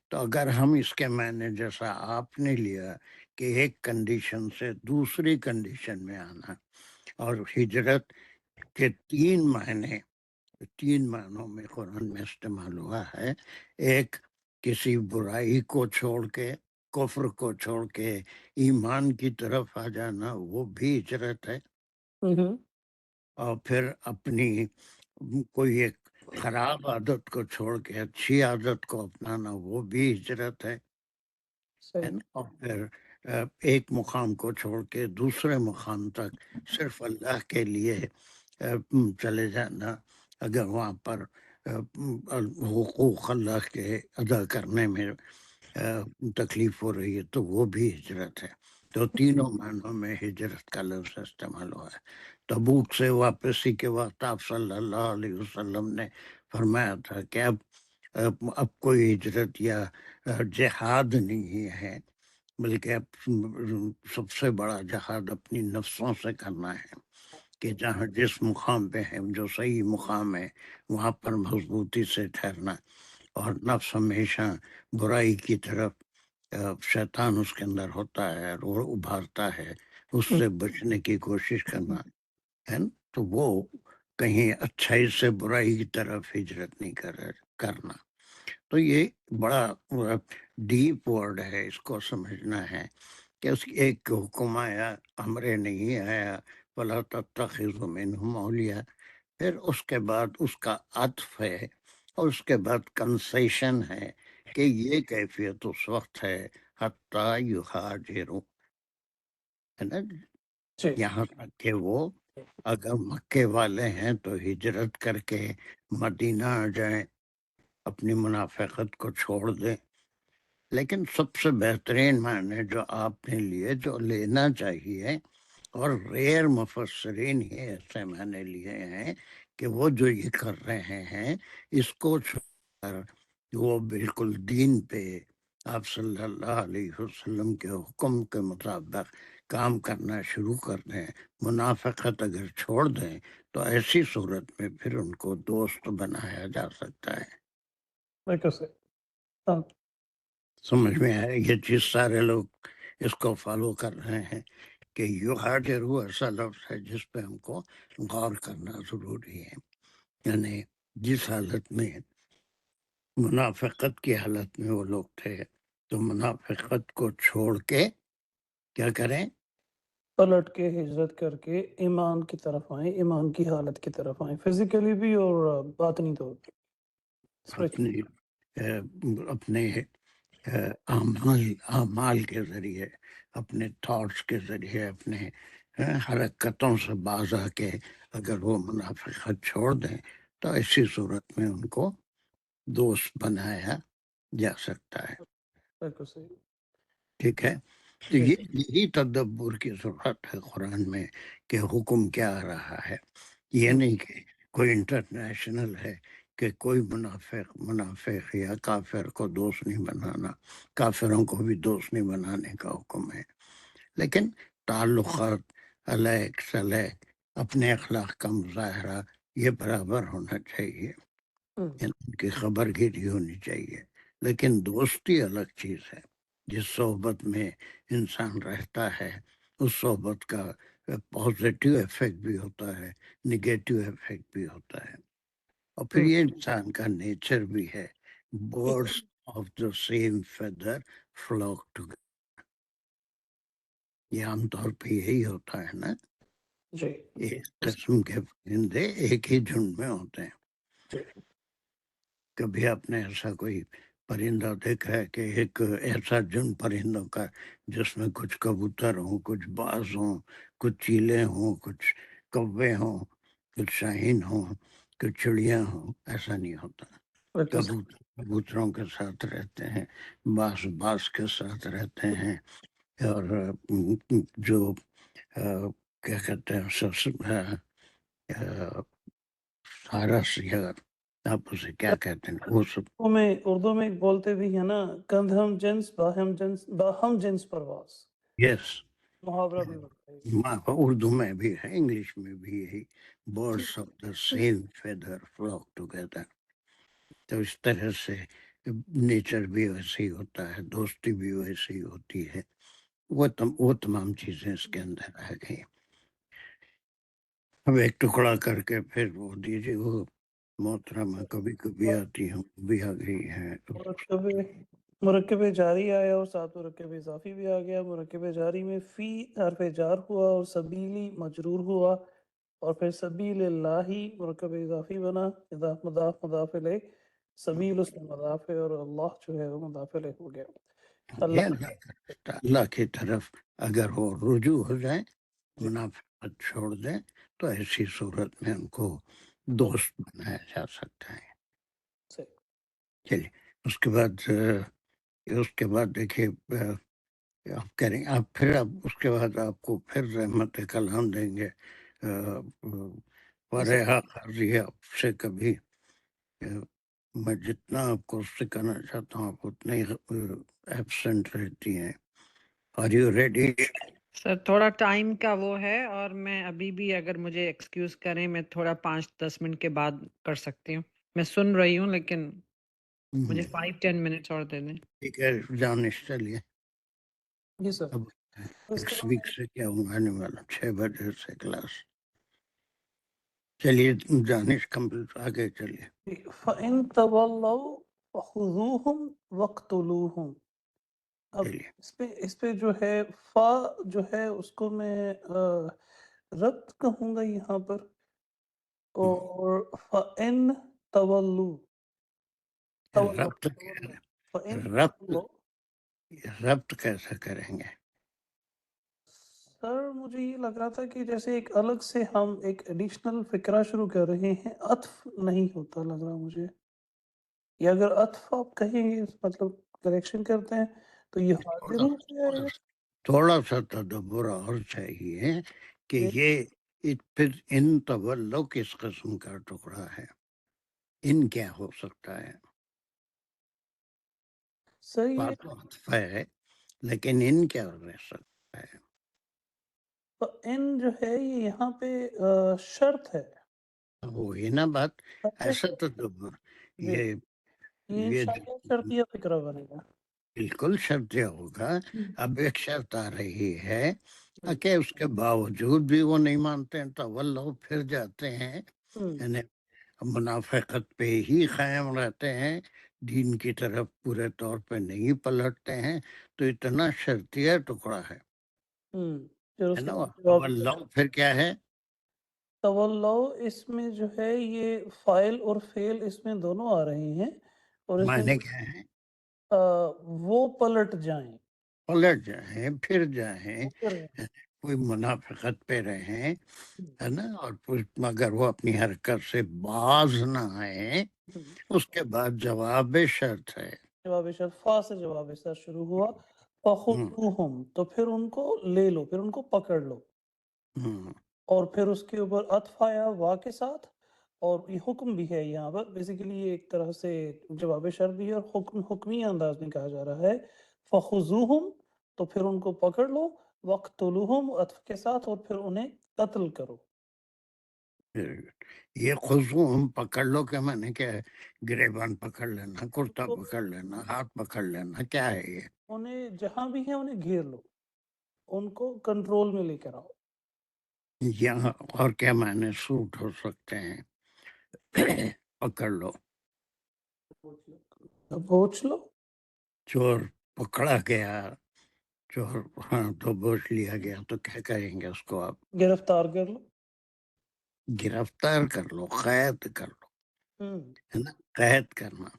S1: تو اگر ہم اس کے معنی جیسا آپ نے لیا کہ ایک کنڈیشن سے دوسری کنڈیشن میں آنا، اور ہجرت کے تین معنوں میں قرآن میں استعمال ہوا ہے. ایک، کسی برائی کو چھوڑ کے، کفر کو چھوڑ کے ایمان کی طرف آ جانا، وہ بھی ہجرت ہے. اور پھر اپنی کوئی ایک خراب عادت کو چھوڑ کے اچھی عادت کو اپنانا، وہ بھی ہجرت ہے. اور پھر ایک مقام کو چھوڑ کے دوسرے مقام تک صرف اللہ کے لیے چلے جانا، اگر وہاں پر حقوق اللہ کے ادا کرنے میں تکلیف ہو رہی ہے تو وہ بھی ہجرت ہے. تو تینوں معنوں میں ہجرت کا لفظ استعمال ہوا ہے. تبوک سے واپسی کے وقت آپ صلی اللہ علیہ وسلم نے فرمایا تھا کہ اب کوئی ہجرت یا جہاد نہیں ہے، بلکہ اب سب سے بڑا جہاد اپنی نفسوں سے کرنا ہے، کہ جہاں جس مقام پہ ہے، جو صحیح مقام ہے، وہاں پر مضبوطی سے ٹھہرنا. اور نفس ہمیشہ برائی کی طرف، شیطان اس کے اندر ہوتا ہے اور ابھارتا ہے، اس سے بچنے کی کوشش کرنا ہے. تو وہ کہیں اچھائی سے برائی کی طرف ہجرت نہیں کرنا. تو یہ بڑا ڈیپ ورڈ ہے، اس کو سمجھنا ہے کہ اس کی ایک حکم آیا، امر نہیں آیا وَلَا تَتَّخِذُوا مِنْهُمْ أَوْلِيَاءَ، پھر اس کے بعد اس کا عطف ہے، اور اس کے بعد کنسیشن ہے کہ یہ کیفیت اس وقت ہے حتیٰ یہاجروا، ہے نا، یہاں تک کہ وہ اگر مکے والے ہیں تو ہجرت کر کے مدینہ آ جائیں، اپنی منافقت کو چھوڑ دیں. لیکن سب سے بہترین معنی جو آپ نے لیے، جو لینا چاہیے، اور ریئر مفسرین ہی ایسے معنی لیے ہیں کہ وہ جو یہ کر رہے ہیں اس کو چھوڑ کر وہ بالکل دین پہ آپ صلی اللہ علیہ وسلم کے حکم کے مطابق کام کرنا شروع کر دیں، منافقت اگر چھوڑ دیں، تو ایسی صورت میں پھر ان کو دوست بنایا جا سکتا ہے. سمجھ میں آئے؟ یہ چیز سارے لوگ اس کو فالو کر رہے ہیں کہ یہاجروا ایسا لفظ ہے جس پہ ہم کو غور کرنا ضروری ہے. یعنی جس حالت میں منافقت کی حالت میں وہ لوگ تھے، تو منافقت کو چھوڑ کے کیا کریں؟
S6: پلٹ کے ہجرت کر کے ایمان کی طرف آئیں، ایمان کی حالت کی طرف آئیں، فزیکلی بھی اور باطنی طور پہ.
S1: اپنے اعمال کے ذریعے، اپنے تھاٹس کے ذریعے، اپنے حرکتوں سے باز آ کے اگر وہ منافقت چھوڑ دیں تو ایسی صورت میں ان کو دوست بنایا جا سکتا ہے.
S6: بالکل صحیح.
S1: ٹھیک ہے. تو یہی تدبر کی ضرورت ہے قرآن میں کہ حکم کیا آ رہا ہے. یہ نہیں کہ کوئی انٹرنیشنل ہے کہ کوئی منافق یا کافر کو دوست نہیں بنانا، کافروں کو بھی دوست نہیں بنانے کا حکم ہے. لیکن تعلقات، علیق سلیق، اپنے اخلاق کا مظاہرہ یہ برابر ہونا چاہیے، ان کی خبر گیری ہونی چاہیے. لیکن دوستی الگ چیز ہے. جس صحبت میں انسان رہتا ہے اس صحبت کا پازیٹیو ایفیکٹ بھی ہوتا ہے، نگیٹیو ایفیکٹ بھی ہوتا ہے. اور پھر یہ انسان کا نیچر بھی ہے. Birds of the same feather flock together. یہ عام طور پہ یہی ہوتا ہے نا، ایک قسم کے پرندے ایک ہی جھنڈ میں ہوتے ہیں. کبھی آپ نے ایسا کوئی پرندہ دیکھا ہے کہ ایک ایسا جھنڈ پرندوں کا جس میں کچھ کبوتر ہوں، کچھ باز ہوں، کچھ چیلے ہوں، کچھ کوے ہوں، کچھ شاہین ہوں، کچھ چڑیاں ہوں؟ ایسا نہیں ہوتا. کبوتروں کے ساتھ رہتے ہیں، باز کے ساتھ رہتے ہیں، اور جو کیا کہتے ہیں سارس یا آپ اسے کیا کہتے ہیں، وہ سب
S6: اردو میں بولتے بھی ہے نا، کندھم جنس باہم جنس پرواز.
S1: یس.
S6: محاورہ بھی بتائیے.
S1: اردو میں بھی ہے، انگلش میں بھی یہی، birds of the same feather flock together. تو اس طرح سے نیچر بھی ویسے ہی ہوتا ہے، دوستی بھی ویسے ہی ہوتی ہے، وہ تمام چیزیں اس کے اندر آ گئی. اب ایک ٹکڑا کر کے پھر وہ دیجیے، وہ محترمہ کبھی کبھی آتی ہوں بھی آ گئی ہے.
S6: مرکب جاری آیا اور ساتھ مرکب اضافی بھی آ گیا. مرکب جاری میں فی حرف جار ہوا اور سبیلی مجرور ہوا، اور پھر سبیل اللہ مرکب اضافی بنا، اضاف مضاف مضاف الیہ، سبیل اس میں مضاف ہے اور اللہ جو ہے وہ مضاف الیہ ہو گیا.
S1: اللہ کی طرف اگر وہ رجوع ہو جائے، منافقت چھوڑ دیں، تو ایسی صورت میں ان کو دوست بنایا جا سکتا ہے. چلیے اس کے بعد دیکھیے آپ کریں، آپ پھر اس کے بعد آپ کو پھر رحمت کلام دیں گے. فارحہ قاضی آپ سے کبھی میں جتنا آپ کو سکھانا چاہتا ہوں آپ اتنے ایبسنٹ رہتی ہیں. Are you ready?
S2: سر تھوڑا ٹائم کا وہ ہے، اور میں ابھی بھی اگر مجھے ایکسکیوز کریں میں تھوڑا 5-10 منٹ کے بعد کر سکتی ہوں. میں سن رہی ہوں لیکن مجھے 5-10 منٹس اور دے دیں.
S1: ٹھیک ہے، جانش چلیے.
S6: جی سر.
S1: اب نیکسٹ ویک سے کیا ہونے والا، 6 بجے سے کلاس. چلیے جانش کمپلیٹ، آگے چلیے.
S6: فَإِن تَوَلَّوْا فَخُذُوهُمْ وَاقْتُلُوهُمْ. اب اس پہ جو ہے فا جو ہے اس کو میں ربط کہوں گا یہاں پر، اور فَإِن تَوَلُّوا
S1: ربط کیسا کریں گے؟
S6: سر مجھے یہ لگ رہا تھا کہ جیسے ایک الگ سے ہم ایک ایڈیشنل فقرہ شروع کر رہے ہیں، عطف نہیں ہوتا لگ رہا مجھے. یا اگر عطف آپ کہیں گے مطلب کریکشن کرتے ہیں تو یہ حاضروں سے آئے گا.
S1: تھوڑا سا تدبر اور چاہیے کہ یہ پھر ان تولو کس قسم کا ٹکڑا ہے، ان کیا ہو سکتا ہے؟
S6: صحیح ہے.
S1: بات تو عطف ہے لیکن ان کیا رہ سکتا ہے؟
S6: ان جو ہے یہ یہاں پہ شرط ہے.
S1: وہی نا بات، ایسا تدبر یہ
S6: انشاءاللہ شرطیہ فکرہ بنے گا.
S1: بالکل شرطیہ ہوگا. اب ایک شرط آ رہی ہے کہ اس کے باوجود بھی وہ نہیں مانتے ہیں تو وہ پھر جاتے ہیں، یعنی منافقت پہ ہی قائم رہتے ہیں، دین کی طرف پورے طور پہ نہیں پلٹتے ہیں، تو اتنا شرطیہ ٹکڑا ہے نا. اللہ پھر کیا ہے؟
S6: تولو اس میں جو ہے یہ فائل اور فعل اس میں دونوں آ رہے ہیں، اور اس
S1: معنی
S6: میں
S1: کیا ہے؟
S6: وہ پلٹ جائیں،
S1: پلٹ جائیں، پھر جائیں، کوئی منافقت پہ رہیں، ہے نا. اور اگر وہ اپنی حرکت سے باز نہ آئے، اس کے بعد جواب شرط ہے.
S6: جواب شرط، فا سے جواب شرط شروع ہوا. فَخُذُوهُمْ تو پھر ان کو لے لو، پھر ان کو پکڑ لو. اور پھر اس کے اوپر عطف آیا وا کے ساتھ، اور یہ حکم بھی ہے یہاں پر. بیسیکلی یہ ایک طرح سے جواب شرط بھی ہے اور حکمی انداز میں کہا جا رہا ہے. فَخُذُوهُمْ تو پھر ان کو پکڑ لو، وَاقْتُلُوهُمْ عطف کے ساتھ، اور پھر انہیں قتل کرو.
S1: یہ خضوع ہم پکڑ لو کہ میں نے کیا ہے؟ گریبان پکڑ لینا، کرتا پکڑ لینا، ہاتھ پکڑ لینا، کیا ہے یہ؟
S6: انہیں جہاں بھی ہیں انہیں گھیر لو، ان کو کنٹرول میں لے کر آؤ.
S1: یہاں اور کیا معنی سوٹ ہو سکتے ہیں؟ پکڑ لو،
S6: بوچھ لو.
S1: چور پکڑا گیا، چور ہاں تو بوچھ لیا گیا، تو کیا کریں گے اس کو آپ؟
S6: گرفتار کر لو.
S1: گرفتار کر لو، قید کر لو، ہے نا. قید کرنا،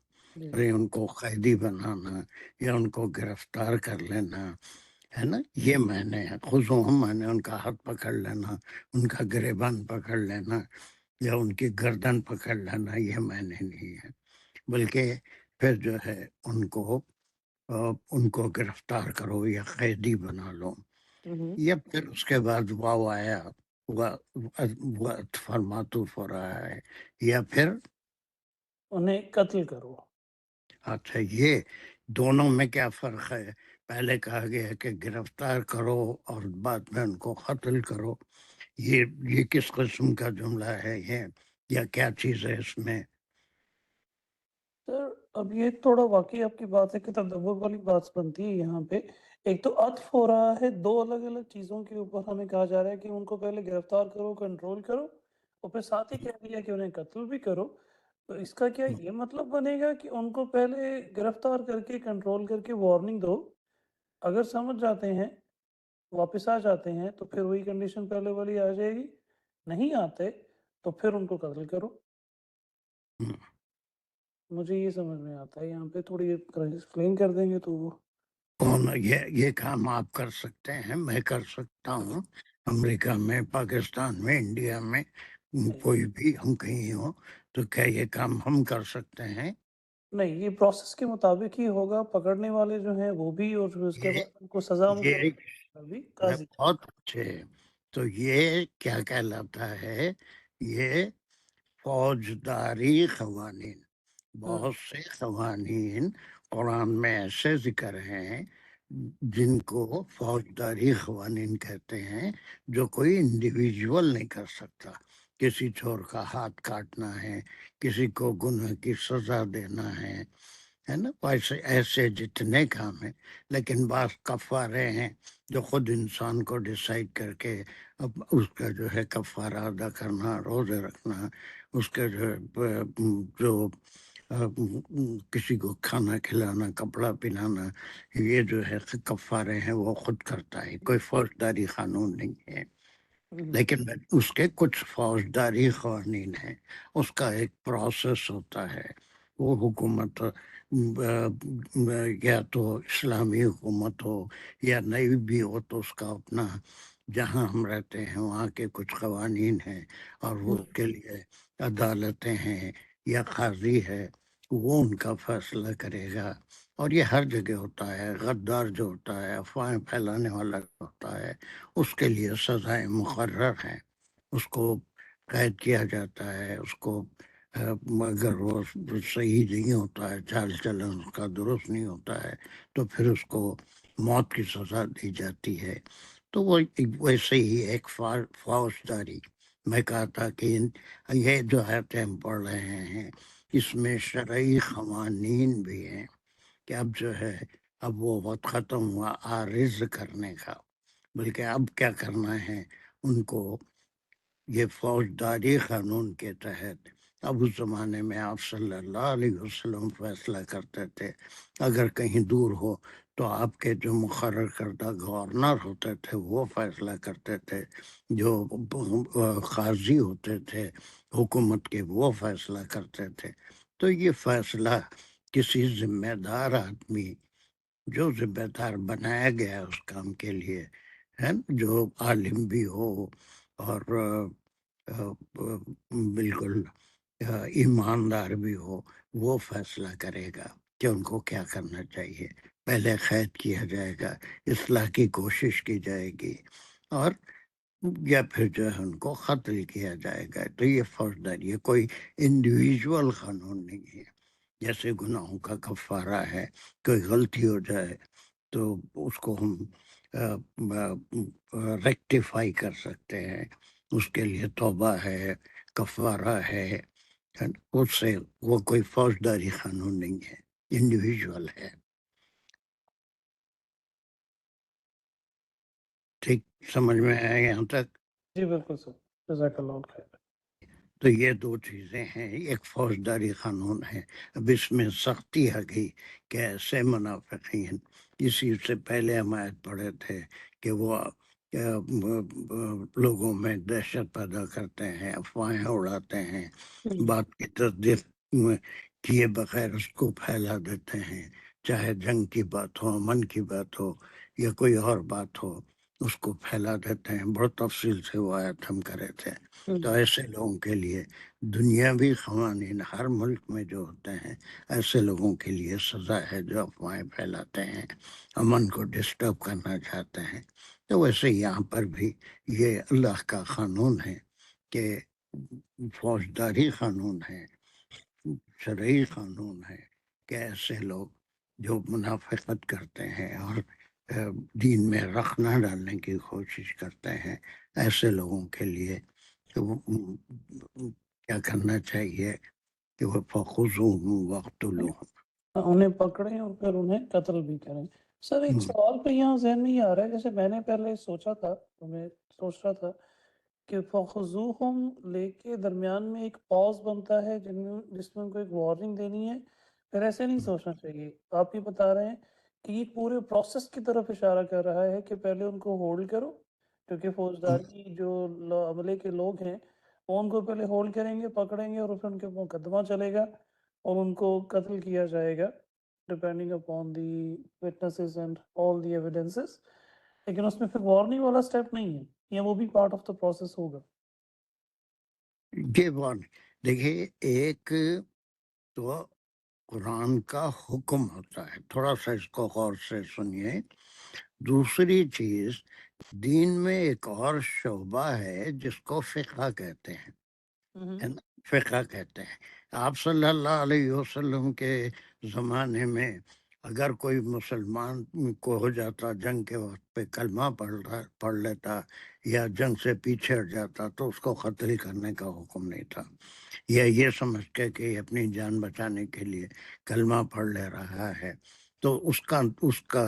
S1: ان کو قیدی بنانا یا ان کو گرفتار کر لینا، ہے نا. یہ معنی ہے. خضوہم معنی ان کا ہاتھ پکڑ لینا، ان کا گریبان پکڑ لینا یا ان کی گردن پکڑ لینا، یہ معنی نہیں ہے. بلکہ پھر جو ہے ان کو گرفتار کرو یا قیدی بنا لو. یا پھر اس کے بعد واو آیا، وہ فرماتوف ہو رہا ہے، یا پھر
S6: انہیں قتل کرو.
S1: اچھا، یہ دونوں میں کیا فرق ہے؟ پہلے کہا گیا کہ گرفتار کرو اور بعد میں ان کو قتل کرو. یہ کس قسم کا جملہ ہے یہ، یا کیا چیز ہے اس میں؟
S6: سر اب یہ تھوڑا واقعی آپ کی بات ہے کہ تدبر والی بات بنتی ہے یہاں پہ. ایک تو عطف ہو رہا ہے دو الگ الگ چیزوں کے اوپر، ہمیں کہا جا رہا ہے کہ ان کو پہلے گرفتار کرو، کنٹرول کرو، اور پھر ساتھ ہی کہہ دیا کہ انہیں قتل بھی کرو. تو اس کا کیا یہ مطلب بنے گا کہ ان کو پہلے گرفتار کر کے کنٹرول کر کے وارننگ دو، اگر سمجھ جاتے ہیں واپس آ جاتے ہیں تو پھر وہی کنڈیشن پہلے والی آ جائے گی، نہیں آتے تو پھر ان کو قتل کرو؟ مجھے یہ سمجھ میں آتا ہے. یہاں پہ تھوڑی ایکسپلین کر دیں گے تو وہ
S1: کون یہ کام آپ کر سکتے ہیں، میں کر سکتا ہوں. امریکہ میں، پاکستان میں، انڈیا میں کوئی بھی ہم کہیں ہو تو کیا یہ کام ہم کر سکتے ہیں؟
S6: نہیں، یہ پروسیس کے مطابق ہی ہوگا. پکڑنے والے جو ہیں وہ بھی، اور پھر اس کے بعد ان کو سزا
S1: یہ
S6: بھی قاضی.
S1: بہت اچھے. تو یہ کیا کہلاتا ہے؟ یہ فوجداری قوانین. بہت سے قوانین قرآن میں ایسے ذکر ہیں جن کو فوجداری قوانین کہتے ہیں، جو کوئی انڈیویجول نہیں کر سکتا. کسی چور کا ہاتھ کاٹنا ہے، کسی کو گناہ کی سزا دینا ہے نا، ایسے جتنے کام ہیں. لیکن بعض کفارے ہیں جو خود انسان کو ڈیسائیڈ کر کے اب اس کا جو ہے کفارہ ادا کرنا، روزے رکھنا، اس کا جو کسی کو کھانا کھلانا، کپڑا پہنانا، یہ جو ہے کفارے ہیں وہ خود کرتا ہے. کوئی فوجداری قانون نہیں ہے. لیکن اس کے کچھ فوجداری قوانین ہیں، اس کا ایک پروسیس ہوتا ہے. وہ حکومت یا تو اسلامی حکومت ہو یا نئی بھی ہو تو اس کا اپنا، جہاں ہم رہتے ہیں وہاں کے کچھ قوانین ہیں، اور وہ اس کے لیے عدالتیں ہیں یا قاضی ہے، وہ ان کا فیصلہ کرے گا. اور یہ ہر جگہ ہوتا ہے. غدار جو ہوتا ہے، افواہیں پھیلانے والا جو ہوتا ہے، اس کے لیے سزائیں مقرر ہیں. اس کو قید کیا جاتا ہے. اس کو اگر وہ صحیح نہیں ہوتا ہے، چال چلن اس کا درست نہیں ہوتا ہے، تو پھر اس کو موت کی سزا دی جاتی ہے. تو وہ ویسے ہی ایک فوجداری. میں کہا تھا کہ یہ جو ہے ہم پڑھ رہے ہیں، اس میں شرعی قوانین بھی ہیں کہ اب جو ہے اب وہ وقت ختم ہوا عارض کرنے کا، بلکہ اب کیا کرنا ہے ان کو. یہ فوجداری قانون کے تحت اب اس زمانے میں آپ صلی اللہ علیہ وسلم فیصلہ کرتے تھے. اگر کہیں دور ہو تو آپ کے جو مقرر کردہ گورنر ہوتے تھے وہ فیصلہ کرتے تھے، جو قاضی ہوتے تھے حکومت کے وہ فیصلہ کرتے تھے. تو یہ فیصلہ کسی ذمہ دار آدمی، جو ذمہ دار بنایا گیا اس کام کے لیے ہے، جو عالم بھی ہو اور بالکل ایماندار بھی ہو، وہ فیصلہ کرے گا کہ ان کو کیا کرنا چاہیے. پہلے قید کیا جائے گا، اصلاح کی کوشش کی جائے گی، اور یا پھر جو ہے ان کو قتل کیا جائے گا. تو یہ فوجداری ہے، کوئی انڈیویجول قانون نہیں ہے. جیسے گناہوں کا کفارہ ہے، کوئی غلطی ہو جائے تو اس کو ہم ریکٹیفائی کر سکتے ہیں. اس کے لیے توبہ ہے، کفارہ ہے. اس سے وہ کوئی فوجداری قانون نہیں ہے، انڈیویجول ہے. ٹھیک سمجھ میں آیا یہاں تک؟
S6: جی بالکل سر، جزاک اللہ خیر.
S1: تو یہ دو چیزیں ہیں، ایک فوجداری قانون ہے. اب اس میں سختی آ گئی کہ ایسے منافقین، اسی سے پہلے ہم آیت پڑھے تھے کہ وہ لوگوں میں دہشت پیدا کرتے ہیں، افواہیں اڑاتے ہیں، بات کی تصدیق کیے بغیر اس کو پھیلا دیتے ہیں. چاہے جنگ کی بات ہو، امن کی بات ہو، یا کوئی اور بات ہو، اس کو پھیلا دیتے ہیں. بہت تفصیل سے وہ آیت ہم کرے تھے. تو ایسے لوگوں کے لیے دنیاوی قوانین ہر ملک میں جو ہوتے ہیں، ایسے لوگوں کے لیے سزا ہے جو افواہیں پھیلاتے ہیں، امن کو ڈسٹرب کرنا چاہتے ہیں. تو ویسے یہاں پر بھی یہ اللہ کا قانون ہے کہ فوجداری قانون ہے، شرعی قانون ہے کہ ایسے لوگ جو منافقت کرتے ہیں اور دین میں رخ نہ ڈالنے کی کوشش کرتے ہیں، ایسے لوگوں کے لیے کیا کرنا چاہیے کہ وہ فخذوہم وقتلوہم،
S6: انہیں پکڑیں اور پھر انہیں قتل بھی کریں۔ سر ایک سوال پہ یہاں ذہن میں یہ آ رہا ہے، جیسے میں نے پہلے سوچا تھا، تو میں سوچ رہا تھا کہ فخذوہم لے کے درمیان میں ایک پاز بنتا ہے جس میں ان کو ایک وارننگ دینی ہے، پھر ایسے نہیں سوچنا چاہیے۔ آپ یہ بتا رہے ہیں کہ یہ پورے پروسیس کی طرف اشارہ کر رہا ہے کہ پہلے ان کو ہولڈ کرو، کیونکہ فوجداری جو عملے کے لوگ ہیں وہ ان کو پہلے ہولڈ کریں گے، پکڑیں گے، اور پھر ان کے مقدمہ چلے گا اور ان کو قتل کیا جائے گا depending upon the witnesses and all the evidences, لیکن اس میں پھر وارننگ والا سٹیپ نہیں ہے، یا وہ بھی پارٹ آف دا پروسیس ہوگا؟
S1: یہ دیکھیے، ایک تو قرآن کا حکم ہوتا ہے، تھوڑا سا اس کو غور سے سنیے۔ دوسری چیز، دین میں ایک اور شعبہ ہے جس کو فقہ کہتے ہیں، ہے نا؟ فقہ کہتے ہیں۔ آپ صلی اللہ علیہ وسلم کے زمانے میں اگر کوئی مسلمان کو ہو جاتا جنگ کے وقت پہ کلمہ پڑھ لیتا یا جنگ سے پیچھے ہٹ جاتا تو اس کو قتل کرنے کا حکم نہیں تھا، یا یہ سمجھ کے کہ اپنی جان بچانے کے لیے کلمہ پڑھ لے رہا ہے تو اس کا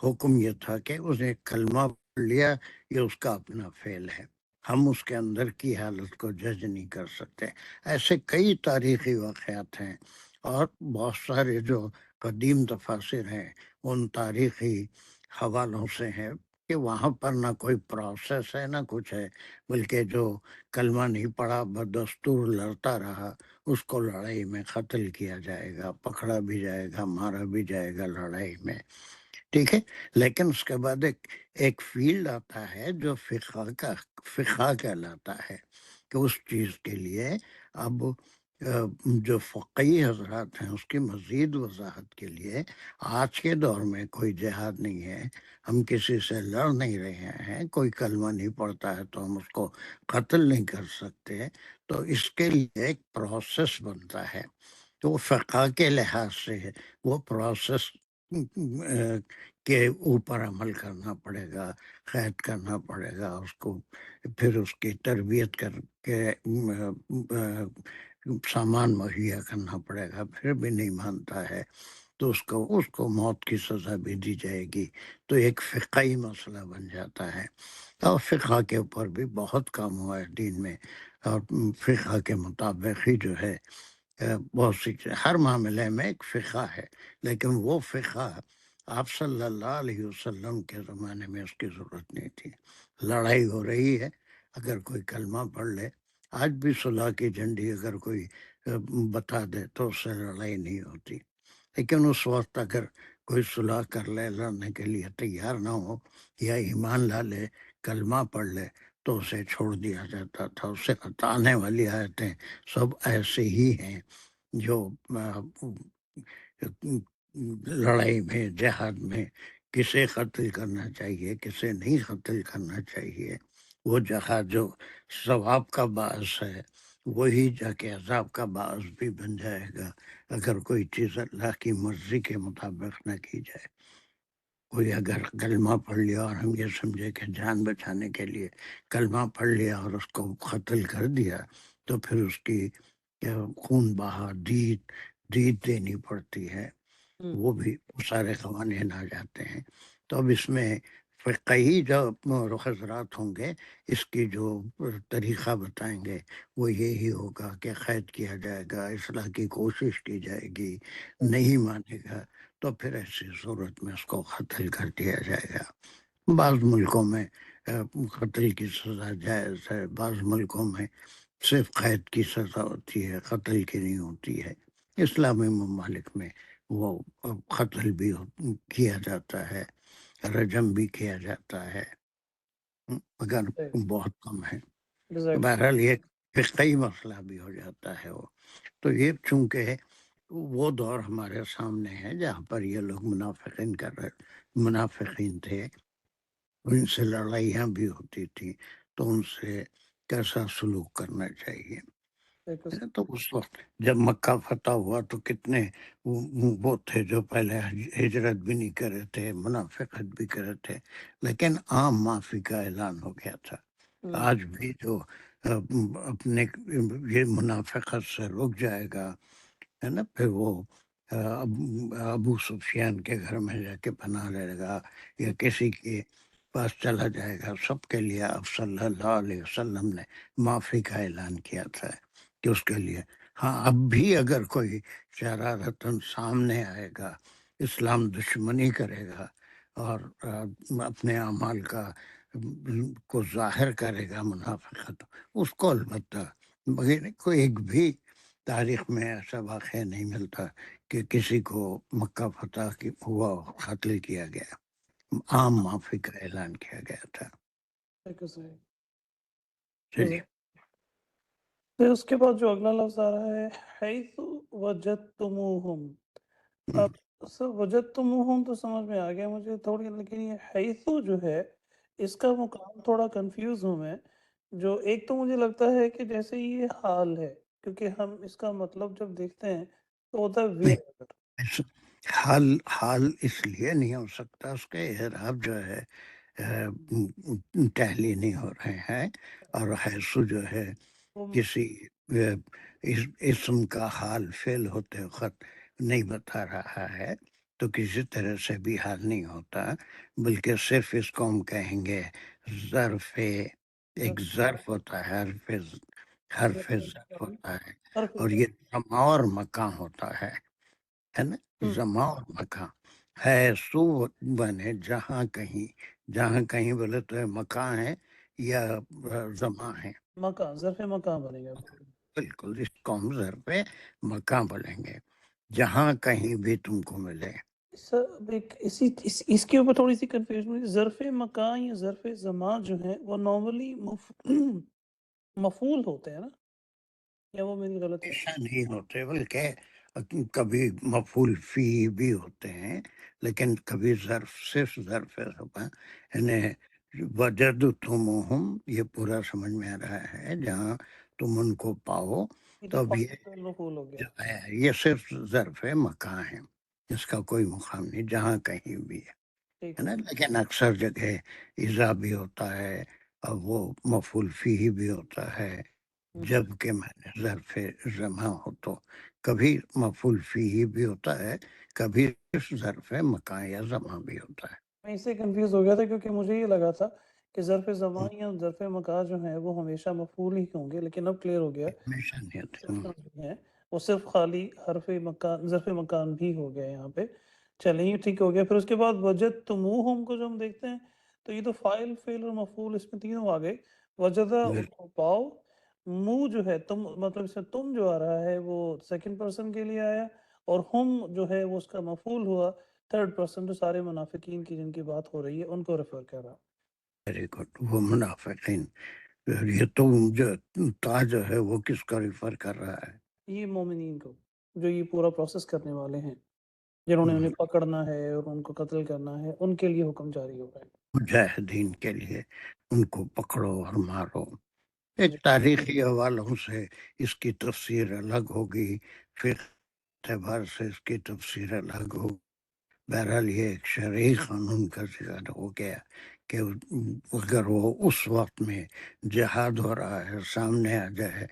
S1: حکم یہ تھا کہ اس نے کلمہ پڑھ لیا، یہ اس کا اپنا فعل ہے، ہم اس کے اندر کی حالت کو جج نہیں کر سکتے۔ ایسے کئی تاریخی واقعات ہیں، اور بہت سارے جو قدیم تفاسیر ہیں ان تاریخی حوالوں سے ہیں کہ وہاں پر نہ کوئی پروسیس ہے نہ کچھ ہے، بلکہ جو کلمہ نہیں پڑھا بدستور لڑتا رہا اس کو لڑائی میں قتل کیا جائے گا، پکڑا بھی جائے گا، مارا بھی جائے گا لڑائی میں، ٹھیک ہے۔ لیکن اس کے بعد ایک فیلڈ آتا ہے جو فقہ کہلاتا ہے، کہ اس چیز کے لیے اب جو فقہی حضرات ہیں اس کی مزید وضاحت کے لیے آج کے دور میں کوئی جہاد نہیں ہے، ہم کسی سے لڑ نہیں رہے ہیں، کوئی کلمہ نہیں پڑھتا ہے تو ہم اس کو قتل نہیں کر سکتے، تو اس کے لیے ایک پروسیس بنتا ہے، تو فقہ کے لحاظ سے وہ پروسیس کے اوپر عمل کرنا پڑے گا، قید کرنا پڑے گا اس کو، پھر اس کی تربیت کر کے سامان مہیا کرنا پڑے گا، پھر بھی نہیں مانتا ہے تو اس کو موت کی سزا بھی دی جائے گی، تو ایک فقہی مسئلہ بن جاتا ہے۔ اور فقہ کے اوپر بھی بہت کام ہوا ہے دین میں، اور فقہ کے مطابق ہی جو ہے بہت سی ہر معاملے میں ایک فقہ ہے، لیکن وہ فقہ آپ صلی اللہ علیہ وسلم کے زمانے میں اس کی ضرورت نہیں تھی۔ لڑائی ہو رہی ہے، اگر کوئی کلمہ پڑھ لے، آج بھی صلح کی جھنڈی اگر کوئی بتا دے تو اس سے لڑائی نہیں ہوتی، لیکن اس وقت اگر کوئی صلح کر لے، لڑنے کے لیے تیار نہ ہو یا ایمان لا لے، کلمہ پڑھ لے، تو اسے چھوڑ دیا جاتا تھا۔ اسے ہٹانے والی آیتیں سب ایسے ہی ہیں جو لڑائی میں، جہاد میں کسے قتل کرنا چاہیے، کسے نہیں قتل کرنا چاہیے، وہ جہاد جو ثواب کا باعث ہے وہی جا کے عذاب کا باعث بھی بن جائے گا اگر کوئی چیز اللہ کی مرضی کے مطابق نہ کی جائے۔ کوئی اگر کلمہ پڑھ لیا اور ہم یہ سمجھے کہ جان بچانے کے لیے کلمہ پڑھ لیا اور اس کو قتل کر دیا تو پھر اس کی خون بہا دید دینی پڑتی ہے، وہ بھی سارے قوانین آ جاتے ہیں۔ تو اب اس میں فقہی جو حضرات ہوں گے اس کی جو طریقہ بتائیں گے وہ یہی ہوگا کہ قید کیا جائے گا، اصلاح کی کوشش کی جائے گی، نہیں مانے گا تو پھر ایسی صورت میں اس کو قتل کر دیا جائے گا۔ بعض ملکوں میں قتل کی سزا جائز ہے، بعض ملکوں میں صرف قید کی سزا ہوتی ہے، قتل کی نہیں ہوتی ہے۔ اسلامی ممالک میں وہ قتل بھی کیا جاتا ہے، رجم بھی کیا جاتا ہے، مگر بہت کم ہے۔ بہرحال یہ فقہی مسئلہ بھی ہو جاتا ہے وہ۔ تو یہ چونکہ وہ دور ہمارے سامنے ہے جہاں پر یہ لوگ منافقین تھے، ان سے لڑائیاں بھی ہوتی تھیں، تو ان سے کیسا سلوک کرنا چاہیے۔ تو اس وقت جب مکہ فتح ہوا تو کتنے وہ تھے جو پہلے ہجرت بھی نہیں کرے تھے، منافقت بھی کرے تھے، لیکن عام معافی کا اعلان ہو گیا تھا۔ آج بھی جو اپنے یہ منافقت سے رک جائے گا، ہے نا، پھر وہ ابو سفیان کے گھر میں جا کے پناہ لے گا یا کسی کے پاس چلا جائے گا، سب کے لیے اب صلی اللہ علیہ وسلم نے معافی کا اعلان کیا تھا کہ اس کے لیے ہاں اب بھی اگر کوئی شرارتاً سامنے آئے گا، اسلام دشمنی کرے گا اور اپنے اعمال کو ظاہر کرے گا منافقت، اس کو البتہ بغیر کوئی ایک بھی تاریخ میں ایسا واقعہ نہیں ملتا کہ کسی کو مکہ فتح ہوا قتل کیا گیا، عام معافی کا اعلان کیا گیا تھا۔ چلیے
S6: پھر اس کے بعد جو اگلا لفظ آ رہا ہے حیث وجدتموہم، اب سر وجدتموہم تو سمجھ میں آ گیا مجھے تھوڑی، لیکن یہ حیث جو ہے اس کا مقام تھوڑا کنفیوز ہوں میں، جو ایک تو مجھے لگتا ہے کہ جیسے یہ حال ہے، کیونکہ ہم اس کا مطلب جب دیکھتے ہیں تو ہوتا ہے ویئر،
S1: حال اس لیے نہیں ہو سکتا، اس کے اعراب جو ہے ٹہلی نہیں ہو رہے ہیں، اور حیثو جو ہے کسی اسم کا حال فعل ہوتے وقت نہیں بتا رہا ہے، تو کسی طرح سے بھی حال نہیں ہوتا، بلکہ صرف اس کو ہم کہیں گے ظرف، ایک ظرف ہوتا ہے، حرف ظرف ہوتا ہے، اور یہ زمان اور مکان ہوتا ہے نا، زمان اور مکان ہے، سو بنے جہاں کہیں بولے تو مکان ہے یا زمان ہے،
S6: مکان، ظرف مکان بنے گا۔
S1: بالکل اس کو ہم ظرف مکان بولیں گے، جہاں کہیں بھی تم کو ملے۔
S6: سر اس کے اوپر تھوڑی سی کنفیوژن، ظرف مکان یا ظرف زمان جو ہیں وہ نارملی مفعول ہوتے ہیں نا، یا وہ میری غلط ہے؟
S1: ایسا نہیں ہوتے، بلکہ کبھی مفعول فی بھی ہوتے ہیں، لیکن کبھی ظرف صرف ظرف یعنی وجدتموہم، یہ پورا سمجھ میں آ رہا ہے جہاں تم ان کو پاؤ،
S6: یہ
S1: تو
S6: تو
S1: اب یہ
S6: فعل مفعول ہو گیا۔
S1: جو ہے یہ صرف ظرف مکان ہے، اس کا کوئی مقام نہیں، جہاں کہیں بھی ہے نا، لیکن اکثر جگہ اذا بھی ہوتا ہے اور وہ مفعول فیہ بھی ہوتا ہے، جب کہ میں ظرف زمان ہو تو کبھی مفعول فیہ بھی ہوتا ہے، کبھی صرف ظرف مکان یا زمان بھی ہوتا ہے۔
S6: میں اس سے کنفیوز ہو گیا تھا کیونکہ مجھے یہ لگا تھا کہ ظرف زمان یا ظرف مکان جو ہیں وہ ہمیشہ مفعول ہی ہوں گے، لیکن اب کلیئر ہو گیا
S1: ہمیشہ نہیں ہوتے۔
S6: ہے وہ صرف خالی حرف مکان، ظرف مکان بھی ہو گیا یہاں پہ۔ چلیں یہ ٹھیک ہو گیا۔ پھر اس کے بعد وجدتموہم کو جو ہم دیکھتے ہیں تو یہ تو فاعل، فعل اور مفعول اس میں تینوں آ گئے۔ وجدہ ان کو پاؤ، مو جو ہے تم، مطلب اس میں تم جو آ رہا ہے وہ سیکنڈ پرسن کے لیے آیا، اور ہم جو ہے وہ اس کا مفعول ہوا تھرڈ پرسن، جو سارے منافقین کی جن کی بات ہو رہی ہے ان کو ریفر کر رہا۔
S1: ویری گڈ، وہ منافقین، یہ تو جو تا جو ہے وہ کس کو ریفر کر رہا ہے؟
S6: یہ مومنین کو، جو یہ پورا پروسیس کرنے والے ہیں، جنہوں نے انہیں پکڑنا ہے اور ان کو قتل کرنا ہے، ان کے لیے حکم جاری ہو رہا ہے۔
S1: مجاہدین کے لیے ان کو پکڑو اور مارو۔ ایک تاریخی حوالوں سے اس کی تفسیر الگ ہوگی، فقہ اعتبار سے اس کی تفسیر الگ ہوگی، بہرحال یہ ایک شرعی قانون کا ذکر ہو گیا کہ اگر وہ اس وقت میں جہاد ہو رہا ہے سامنے آ جائے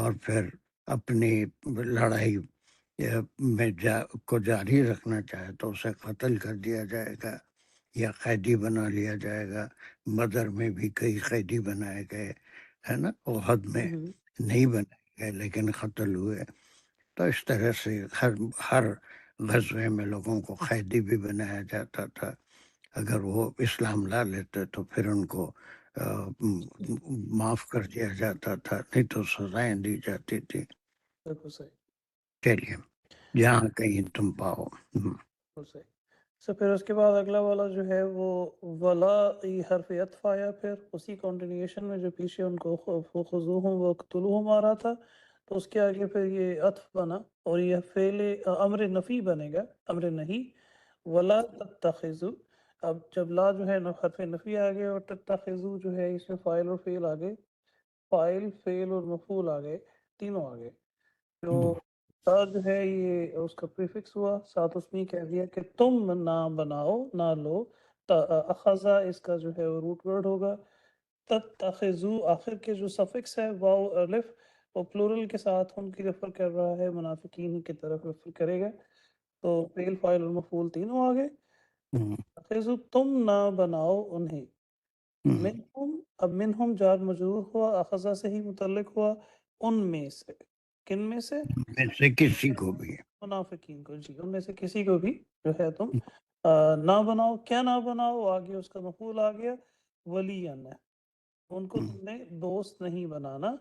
S1: اور پھر اپنی لڑائی میں کو جاری رکھنا چاہے تو اسے قتل کر دیا جائے گا یا قیدی بنا لیا جائے گا۔ بدر میں بھی کئی قیدی بنائے گئے، ہے نا، احد میں نہیں بنائے گئے لیکن قتل ہوئے۔ تو اس طرح سے ہر غزوے میں لوگوں کو قیدی بھی بنایا جاتا تھا، اگر وہ اسلام لا لیتے تو پھر ان کو معاف کر دیا جاتا تھا، نہیں تو سزائیں دی جاتی تھی۔
S6: بالکل صحیح،
S1: چلیے جہاں کہیں تم پاؤ۔
S6: بالکل صحیح۔ سو پھر اس کے بعد اگلا والا جو ہے وہ ولا، یہ حرف عطف آیا، پھر اسی کنٹینیوشن میں جو پیچھے ان کو خذوہم وقتلوہم آ رہا تھا، تو اس کے آگے پھر یہ عطف بنا، اور یہ فعل امر نفی بنے گا، امر نہیں، ولا تتخذوا۔ اب جب لا جو ہے حرف نفی آ گئے اور تتخذوا جو ہے اس میں فاعل اور فعل آ گئے، فاعل، فعل اور مفعول آ گئے، تینوں آ گئے. جو تا جو ہے یہ اس کا پریفکس ہوا، ساتھ اس نے کہہ دیا کہ تم نہ بناؤ نہ لو. اخذا اس کا جو ہے وہ روٹ ورڈ ہوگا. تتخذو آخر کے جو سفکس ہے واو الف، وہ پلورل کے ساتھ ان کی ریفر کر رہا ہے، منافقین کی طرف ریفر کرے گا. تو فعل فاعل اور مفعول تینوں آ گئے. تتخذو تم نہ بناؤ انہیں. منہم، اب منہم جار مجرور ہوا، اخذا سے ہی متعلق ہوا. ان میں سے، کن میں سے؟
S1: میں سے کسی کو بھی.
S6: منافقین کو. جی، ان میں سے کسی کو بھی جو ہے تم نہ بناؤ. کیا نہ بناؤ؟ آگے اس کا مفعول آ گیا ولیًا، ان کو تم نے دوست نہیں بنانا.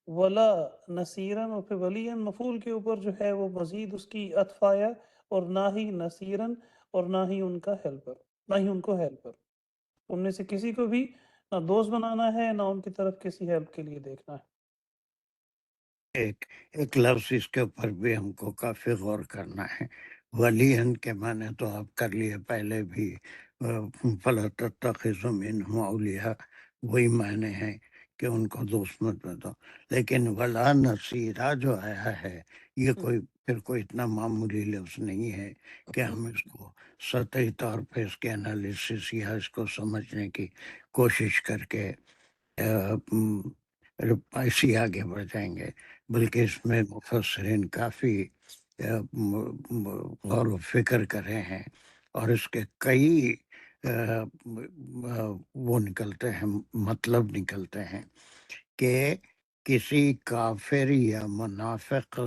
S6: ولا نصیرن، اور پھر ولیًا مفعول کے اوپر جو ہے وہ مزید اس کی عطف آیا، اور نہ ہی نصیرن، اور نہ ہی ان کا ہیلپر، نہ ہی ان کو ہیلپر. ان میں سے کسی کو بھی نہ دوست بنانا ہے، نہ ان کی طرف کسی ہیلپ کے لیے دیکھنا ہے.
S1: ایک لفظ اس کے اوپر بھی ہم کو کافی غور کرنا ہے. ولیًا کے معنی تو آپ کر لیے پہلے بھی، فَلَا تَتَّخِذُوا مِنْهُمْ أَوْلِيَاءَ، وہی معنی ہے کہ ان کو دوست مت بناؤ. لیکن ولا نصیرہ جو آیا ہے یہ کوئی اتنا معمولی لفظ نہیں ہے کہ ہم اس کو سطحی طور پہ اس کے انالیسس یا اس کو سمجھنے کی کوشش کر کے ایسی آگے بڑھ جائیں گے. بلکہ اس میں مفسرین کافی غور و فکر کر رہے ہیں، اور اس کے کئی وہ نکلتے ہیں، مطلب نکلتے ہیں کہ کسی کافر یا منافق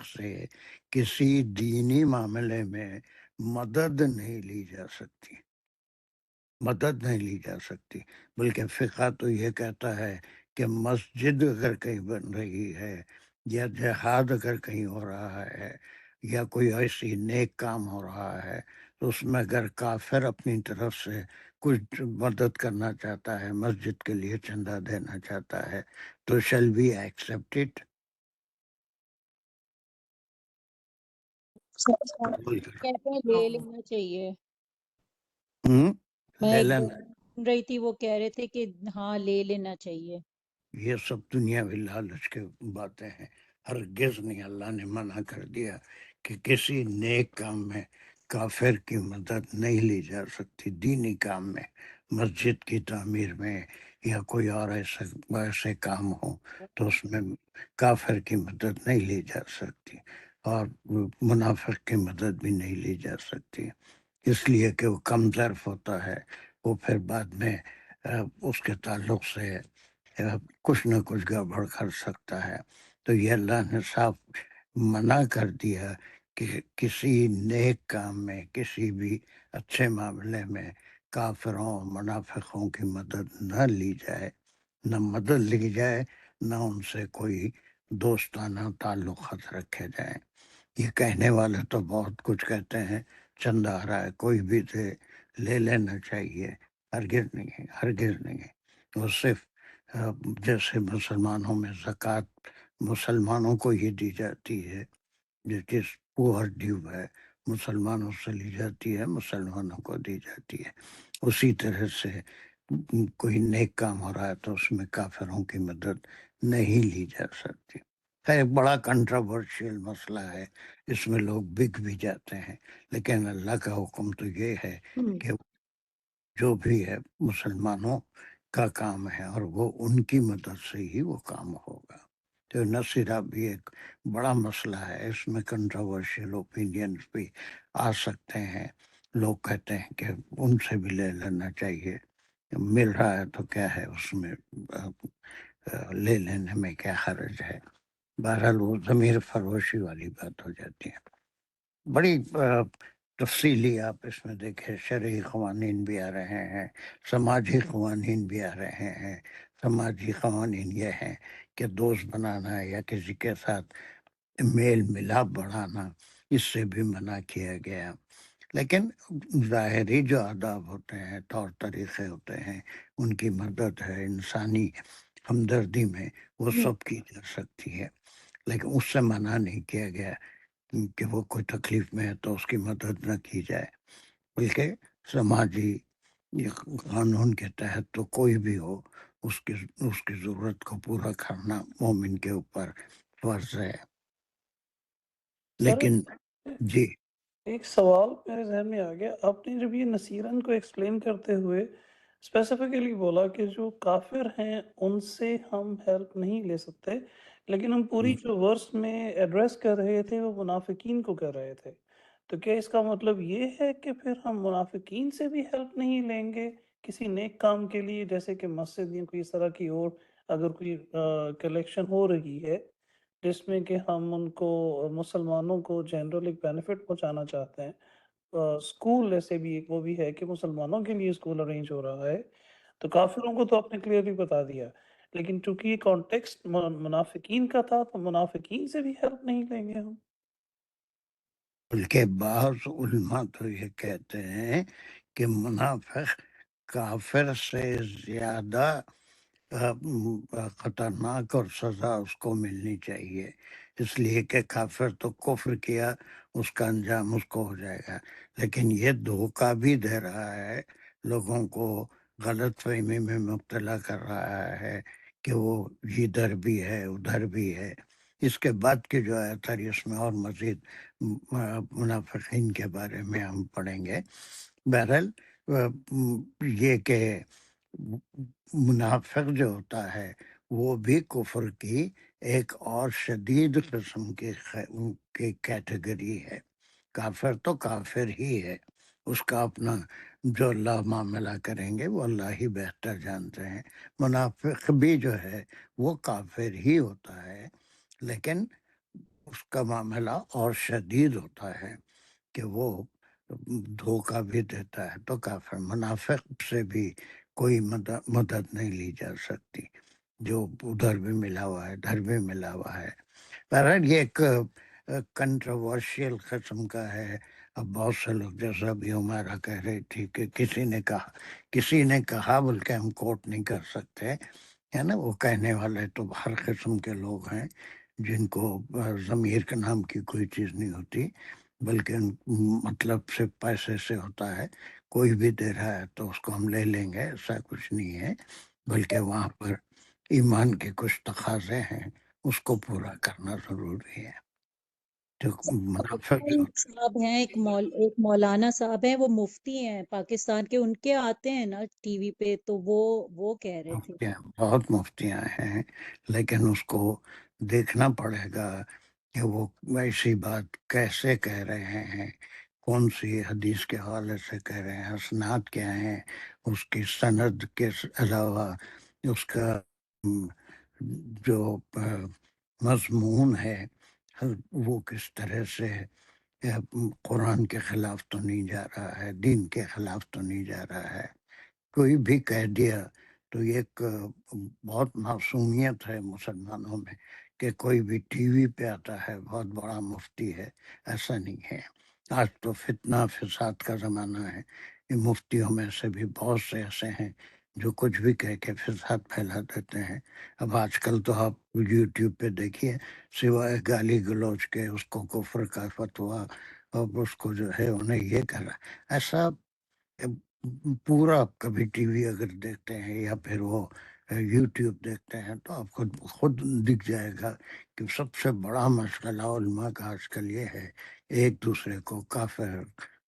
S1: سے کسی دینی معاملے میں مدد نہیں لی جا سکتی، مدد نہیں لی جا سکتی. بلکہ فقہ تو یہ کہتا ہے کہ مسجد اگر کہیں بن رہی ہے، یا جہاد اگر کہیں ہو رہا ہے، یا کوئی ایسی نیک کام ہو رہا ہے، تو اس میں اگر کافر اپنی طرف سے کچھ مدد کرنا چاہتا ہے، مسجد کے لیے چندہ دینا چاہتا ہے، تو شیل بی ایکسیپٹڈ.
S4: کہتے ہیں لے لینا چاہیے. میں
S1: لے
S4: ایک
S1: لینا.
S4: سن رہی تھی، وہ کہہ رہے تھے کہ ہاں لے لینا چاہیے.
S1: یہ سب دنیاوی لالچ کے باتیں ہیں. ہرگز نہیں، اللہ نے منع کر دیا کہ کسی نیک کام میں کافر کی مدد نہیں لی جا سکتی. دینی کام میں، مسجد کی تعمیر میں، یا کوئی اور ایسے کام ہو تو اس میں کافر کی مدد نہیں لی جا سکتی، اور منافق کی مدد بھی نہیں لی جا سکتی، اس لیے کہ وہ کم ظرف ہوتا ہے. وہ پھر بعد میں اس کے تعلق سے کچھ نہ کچھ گڑبڑ کر سکتا ہے. تو یہ اللہ نے صاف منع کر دیا کہ کسی نیک کام میں، کسی بھی اچھے معاملے میں کافروں منافقوں کی مدد نہ لی جائے، نہ مدد لی جائے، نہ ان سے کوئی دوستانہ تعلقات رکھے جائیں. یہ کہنے والے تو بہت کچھ کہتے ہیں، چندہ آ رہا ہے کوئی بھی دے، لے لینا چاہیے. ہرگز نہیں ہے، ہرگز نہیں ہے. وہ صرف جیسے مسلمانوں میں زکوٰۃ مسلمانوں کو ہی دی جاتی ہے، جس پور ڈیو ہے، مسلمانوں سے لی جاتی ہے، مسلمانوں کو دی جاتی ہے. اسی طرح سے کوئی نیک کام ہو رہا ہے تو اس میں کافروں کی مدد نہیں لی جا سکتی. ایک بڑا کنٹروورشیل مسئلہ ہے، اس میں لوگ بک بھی جاتے ہیں، لیکن اللہ کا حکم تو یہ ہے کہ جو بھی ہے مسلمانوں کا کام ہے، اور وہ ان کی مدد سے ہی وہ کام ہوگا. تو نصیرہ بھی ایک بڑا مسئلہ ہے، اس میں کنٹروورشیل اوپینینز بھی آ سکتے ہیں. لوگ کہتے ہیں کہ ان سے بھی لے لینا چاہیے، مل رہا ہے تو کیا ہے اس میں، لے لینے میں کیا حرج ہے. بہرحال وہ ضمیر فروشی والی بات ہو جاتی ہے. بڑی تفصیلی آپ اس میں دیکھیں، شرعی قوانین بھی آ رہے ہیں، سماجی قوانین بھی آ رہے ہیں. سماجی قوانین یہ ہیں کہ دوست بنانا یا کسی کے ساتھ میل ملاپ بڑھانا، اس سے بھی منع کیا گیا. لیکن ظاہری جو آداب ہوتے ہیں، طور طریقے ہوتے ہیں، ان کی مدد ہے انسانی ہمدردی میں، وہ سب کی جا سکتی ہے. لیکن اس سے منع نہیں کیا گیا کہ وہ کوئی تکلیف میں ہے تو اس کی مدد نہ کی جائے. بلکہ سماجی قانون کے تحت تو کوئی بھی ہو اس کی ضرورت کو پورا کرنا مومن کے اوپر فرض ہے. لیکن جی
S6: ایک سوال میرے ذہن میں آ گیا. آپ نے جب یہ نصیرن کو ایکسپلین کرتے ہوئے اسپیسیفکلی بولا کہ جو کافر ہیں ان سے ہم ہیلپ نہیں لے سکتے، لیکن ہم پوری جو ورس میں ایڈریس کر رہے تھے وہ منافقین کو کر رہے تھے، تو کیا اس کا مطلب یہ ہے کہ پھر ہم منافقین سے بھی ہیلپ نہیں لیں گے کسی نیک کام کے لیے، جیسے کہ مسجد یا کوئی اس طرح کی اور اگر کوئی کلیکشن ہو رہی ہے جس میں کہ ہم ان کو مسلمانوں کو جنرل ایک بینیفٹ پہنچانا چاہتے ہیں؟ اسکول ایسے بھی ایک وہ بھی ہے کہ مسلمانوں کے لیے اسکول ارینج ہو رہا ہے، تو کافروں کو تو آپ نے کلیئرلی بتا دیا، لیکن چونکہ یہ کانٹیکسٹ منافقین کا تھا تو منافقین سے بھی ہیلپ نہیں لیں گے ہم؟
S1: بلکہ بعض علماء تو یہ کہتے ہیں کہ منافق کافر سے زیادہ خطرناک اور سزا اس کو ملنی چاہیے، اس لیے کہ کافر تو کفر کیا، اس کا انجام اس کو ہو جائے گا، لیکن یہ دھوکہ بھی دے رہا ہے، لوگوں کو غلط فہمی میں مبتلا کر رہا ہے کہ وہ ادھر بھی ہے ادھر بھی ہے. اس کے بعد کی جو آیت ہے اس میں اور مزید منافقین کے بارے میں ہم پڑھیں گے. بہرحال یہ کہ منافق جو ہوتا ہے وہ بھی کفر کی ایک اور شدید قسم کی کیٹیگری ہے. کافر تو کافر ہی ہے، اس کا اپنا جو اللہ معاملہ کریں گے وہ اللہ ہی بہتر جانتے ہیں. منافق بھی جو ہے وہ کافر ہی ہوتا ہے، لیکن اس کا معاملہ اور شدید ہوتا ہے کہ وہ دھوکہ بھی دیتا ہے. تو کافر منافق سے بھی کوئی مدد نہیں لی جا سکتی، جو ادھر بھی ملا ہوا ہے ادھر بھی ملا ہوا ہے. بہرحال یہ ایک کنٹروورشیل قسم کا ہے. اب بہت سے لوگ جیسا بھی ہمارا کہہ رہی تھی کہ کسی نے کہا بلکہ ہم کوٹ نہیں کر سکتے، ہے نا. وہ کہنے والے تو ہر قسم کے لوگ ہیں جن کو ضمیر کے نام کی کوئی چیز نہیں ہوتی، بلکہ مطلب صرف پیسے سے ہوتا ہے. کوئی بھی دے رہا ہے تو اس کو ہم لے لیں گے، ایسا کچھ نہیں ہے، بلکہ وہاں پر ایمان کے کچھ تقاضے ہیں، اس کو پورا کرنا ضروری ہے. جو منافق جو
S4: صاحب ہیں ایک مولانا صاحب ہیں، وہ مفتی ہیں پاکستان کے، ان کے آتے ہیں نا ٹی وی پہ، تو وہ کہہ رہے تھے.
S1: بہت مفتیاں ہیں، لیکن اس کو دیکھنا پڑے گا کہ وہ ایسی بات کیسے کہہ رہے ہیں، کون سی حدیث کے حوالے سے کہہ رہے ہیں، اسناد کیا ہیں، اس کی سند کے علاوہ اس کا جو مضمون ہے وہ کس طرح سے قرآن کے خلاف تو نہیں جا رہا ہے، دین کے خلاف تو نہیں جا رہا ہے. کوئی بھی کہہ دیا تو یہ ایک بہت معصومیت ہے مسلمانوں میں کہ کوئی بھی ٹی وی پہ آتا ہے بہت بڑا مفتی ہے. ایسا نہیں ہے. آج تو فتنہ فساد کا زمانہ ہے. یہ مفتیوں میں سے بھی بہت سے ایسے ہیں جو کچھ بھی کہہ کے فساد پھیلا دیتے ہیں. اب آج کل تو آپ یوٹیوب پہ دیکھیے، سوائے گالی گلوچ کے اس کو کفر کا فتویٰ اور اس کو جو ہے انہیں یہ کرا. ایسا پورا کبھی ٹی وی اگر دیکھتے ہیں یا پھر وہ یوٹیوب دیکھتے ہیں تو آپ کو خود دکھ جائے گا کہ سب سے بڑا مشغلہ علماء کا آج کل یہ ہے، ایک دوسرے کو کافر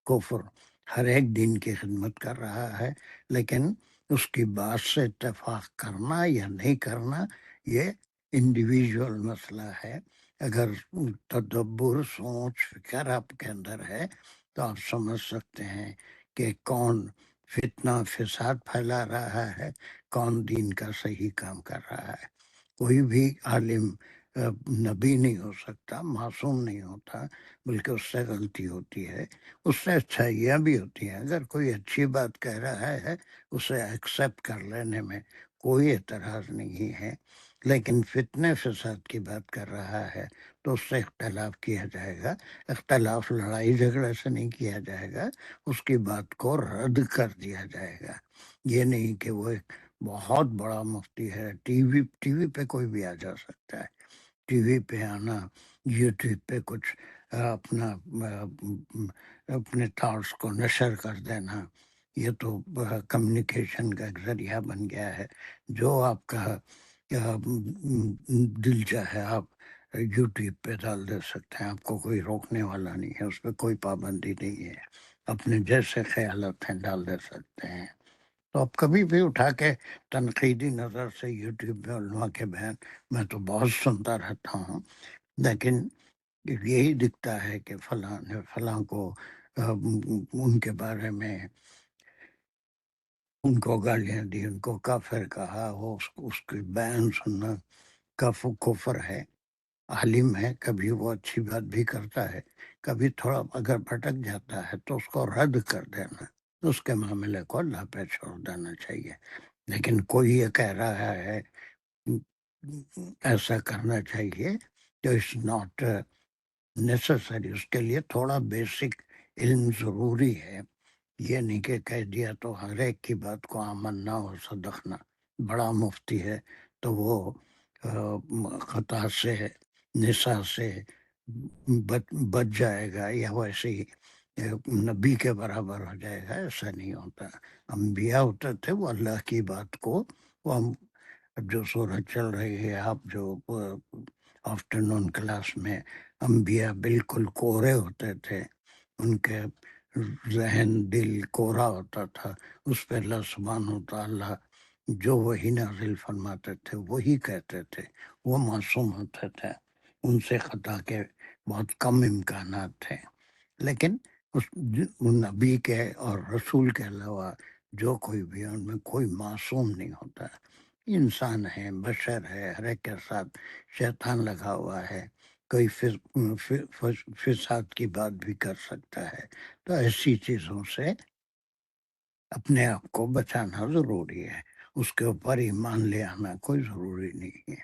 S1: کفر ہر ایک دین کی خدمت کر رہا ہے، لیکن اس کی بات سے اتفاق کرنا یا نہیں کرنا یہ انڈیویجول مسئلہ ہے. اگر تدبر سوچ فکر آپ کے اندر ہے تو آپ سمجھ سکتے ہیں کہ کون فتنہ فساد پھیلا رہا ہے، کون دین کا صحیح کام کر رہا ہے. کوئی بھی عالم نبی نہیں ہو سکتا، معصوم نہیں ہوتا، بلکہ اس سے غلطی ہوتی ہے، اس سے اچھائیاں بھی ہوتی ہیں. اگر کوئی اچھی بات کہہ رہا ہے اسے ایکسیپٹ کر لینے میں کوئی اعتراض نہیں ہے، لیکن فتنے فساد کی بات کر رہا ہے تو اس سے اختلاف کیا جائے گا. اختلاف لڑائی جھگڑے سے نہیں کیا جائے گا، اس کی بات کو رد کر دیا جائے گا. یہ نہیں کہ وہ ایک بہت بڑا مفتی ہے، ٹی وی پہ کوئی بھی آ جا سکتا ہے. ٹی وی پہ آنا، یوٹیوب پہ کچھ اپنے تھاٹس کو نشر کر دینا، یہ تو کمیونیکیشن کا ایک ذریعہ بن گیا ہے. جو آپ کا دل چاہے آپ یوٹیوب پہ ڈال دے سکتے ہیں، آپ کو کوئی روکنے والا نہیں ہے، اس پہ کوئی پابندی نہیں ہے. اپنے جیسے خیالات ہیں ڈال دے سکتے ہیں. تو آپ کبھی بھی اٹھا کے تنقیدی نظر سے یوٹیوب میں علماء کے بیان میں تو بہت سنتا رہتا ہوں، لیکن یہی دکھتا ہے کہ فلاں نے فلاں کو ان کے بارے میں ان کو گالیاں دی، ان کو کافر کہا، وہ اس کی بیان سننا کفر ہے. عالم ہے، کبھی وہ اچھی بات بھی کرتا ہے، کبھی تھوڑا اگر بھٹک جاتا ہے تو اس کو رد کر دینا، اس کے معاملے کو اللہ پہ چھوڑ دینا چاہیے. لیکن کوئی یہ کہہ رہا ہے ایسا کرنا چاہیے تو اٹس ناٹ نیسسری. اس کے لیے تھوڑا بیسک علم ضروری ہے. یہ نہیں کہ کہہ دیا تو ہر ایک کی بات کو آمنا اور صدقنا. بڑا مفتی ہے تو وہ خطا سے نساء سے بچ جائے گا یا ویسے ہی نبی کے برابر ہو جائے گا، ایسا نہیں ہوتا. انبیاء ہوتے تھے وہ اللہ کی بات کو، وہ جو سورج چل رہی ہے، آپ جو آفٹر نون کلاس میں انبیاء بالکل کورے ہوتے تھے، ان کے ذہن دل کورا ہوتا تھا، اس پہ اللہ سبحانہ و تعالیٰ جو وہی نازل فرماتے تھے وہی کہتے تھے. وہ معصوم ہوتے تھے، ان سے خطا کے بہت کم امکانات تھے. لیکن اس نبی کے اور رسول کے علاوہ جو کوئی بھی ان میں کوئی معصوم نہیں ہوتا. انسان ہے، بشر ہے، ہر ایک کے ساتھ شیطان لگا ہوا ہے، کوئی فساد کی بات بھی کر سکتا ہے. تو ایسی چیزوں سے اپنے آپ کو بچانا ضروری ہے. اس کے اوپر ایمان لے آنا کوئی ضروری نہیں ہے.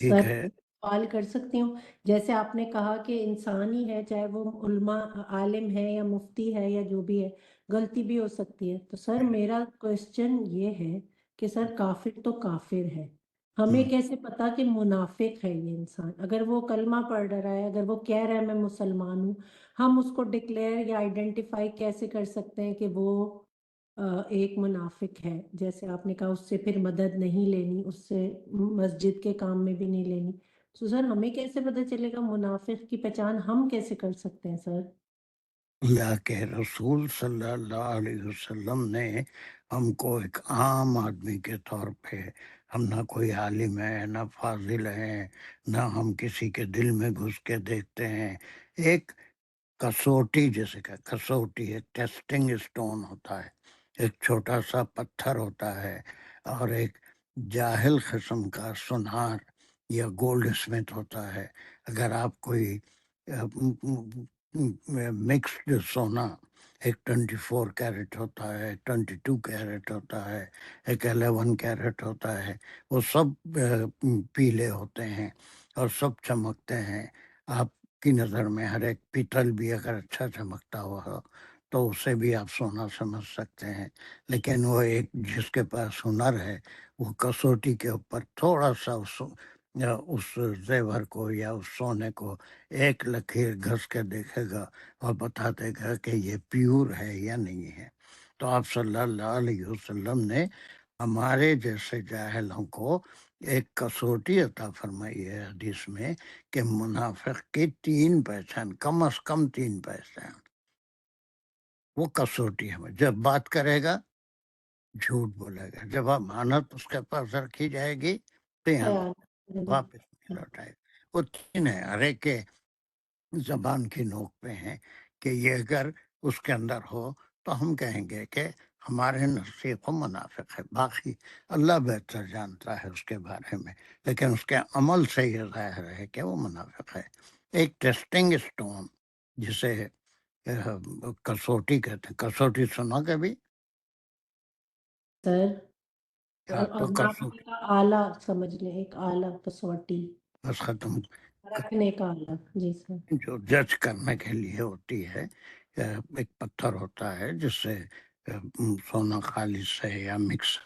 S1: ٹھیک
S7: سر
S1: ہے.
S7: سوال کر سکتی ہوں؟ جیسے آپ نے کہا کہ انسان ہی ہے، چاہے وہ علماء عالم ہے یا مفتی ہے یا جو بھی ہے، غلطی بھی ہو سکتی ہے. تو سر میرا کوشچن یہ ہے کہ سر کافر تو کافر ہے، ہمیں کیسے پتا کہ منافق ہے یہ انسان؟ اگر وہ کلمہ پڑھ رہا ہے، اگر وہ کہہ رہا ہے میں مسلمان ہوں، ہم اس کو ڈکلیئر یا آئیڈینٹیفائی کیسے کر سکتے ہیں کہ وہ ایک منافق ہے؟ جیسے آپ نے کہا اس سے پھر مدد نہیں لینی، اس سے مسجد کے کام میں بھی نہیں لینی. تو سر ہمیں کیسے پتہ چلے گا منافق کی پہچان ہم کیسے کر سکتے ہیں سر؟
S1: اللہ کے رسول صلی اللہ علیہ وسلم نے ہم کو ایک عام آدمی کے طور پہ، ہم نہ کوئی عالم ہے نہ فاضل ہے، نہ ہم کسی کے دل میں گھس کے دیکھتے ہیں. ایک کسوٹی، جیسے کہ کسوٹی ایک ٹیسٹنگ اسٹون ہوتا ہے، ایک چھوٹا سا پتھر ہوتا ہے، اور ایک جاہل قسم کا سونار یا گولڈ اسمتھ ہوتا ہے. اگر آپ کوئی مکسڈ سونا، ایک 24 کیرٹ ہوتا ہے، 22 کیرٹ ہوتا ہے، ایک 11 کیرٹ ہوتا ہے، وہ سب پیلے ہوتے ہیں اور سب چمکتے ہیں. آپ کی نظر میں ہر ایک پیتل بھی اگر اچھا چمکتا ہوا ہو تو اسے بھی آپ سونا سمجھ سکتے ہیں. لیکن وہ ایک جس کے پاس ہنر ہے، وہ کسوٹی کے اوپر تھوڑا سا اس زیور کو یا اس سونے کو ایک لکیر گھس کے دیکھے گا اور بتا دے گا کہ یہ پیور ہے یا نہیں ہے. تو آپ صلی اللہ علیہ وسلم نے ہمارے جیسے جاہلوں کو ایک کسوٹی عطا فرمائی ہے حدیث میں کہ منافق کی 3 پہچان، کم از کم 3 پہچان. وہ کسوٹی ہے، جب بات کرے گا جھوٹ بولے گا، جب امانت اس کے پاس رکھی جائے گی خیانت واپس نہیں لوٹائے گا. وہ 3 ہے، ہر ایک کے زبان کی نوک پہ ہیں کہ یہ اگر اس کے اندر ہو تو ہم کہیں گے کہ ہمارے نزدیک وہ منافق ہے. باقی اللہ بہتر جانتا ہے اس کے بارے میں، لیکن اس کے عمل سے یہ ظاہر ہے کہ وہ منافق ہے. ایک ٹیسٹنگ اسٹون جسے کسوٹی کہتے ہیں. کسوٹی سنا کبھی؟
S7: سر
S1: ہاں، تو
S7: ناپنے کا آلہ سمجھ لیں، ایک آلہ کسوٹی
S1: بس ختم.
S7: رکھنے کا آلہ. جی سر.
S1: جو جج کرنے کے لیے ہوتی ہے، ایک پتھر ہوتا ہے جس سے سونا خالص ہے یا مکس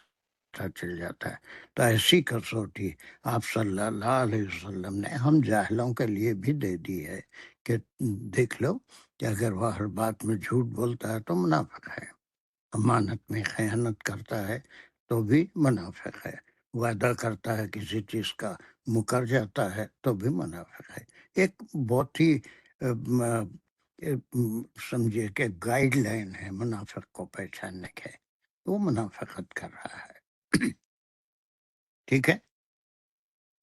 S1: پتہ چل جاتا ہے. تو ایسی کسوٹی آپ صلی اللہ علیہ وسلم نے ہم جاہلوں کے لیے بھی دے دی ہے کہ دیکھ لو کہ اگر وہ ہر بات میں جھوٹ بولتا ہے تو منافق ہے، امانت میں خیانت کرتا ہے تو بھی منافق ہے، وعدہ کرتا ہے کسی چیز کا مکر جاتا ہے تو بھی منافق ہے. ایک بہت ہی سمجھے کہ گائیڈ لائن ہے منافق کو پہچاننے کے، وہ منافقت کر رہا ہے. ٹھیک ہے،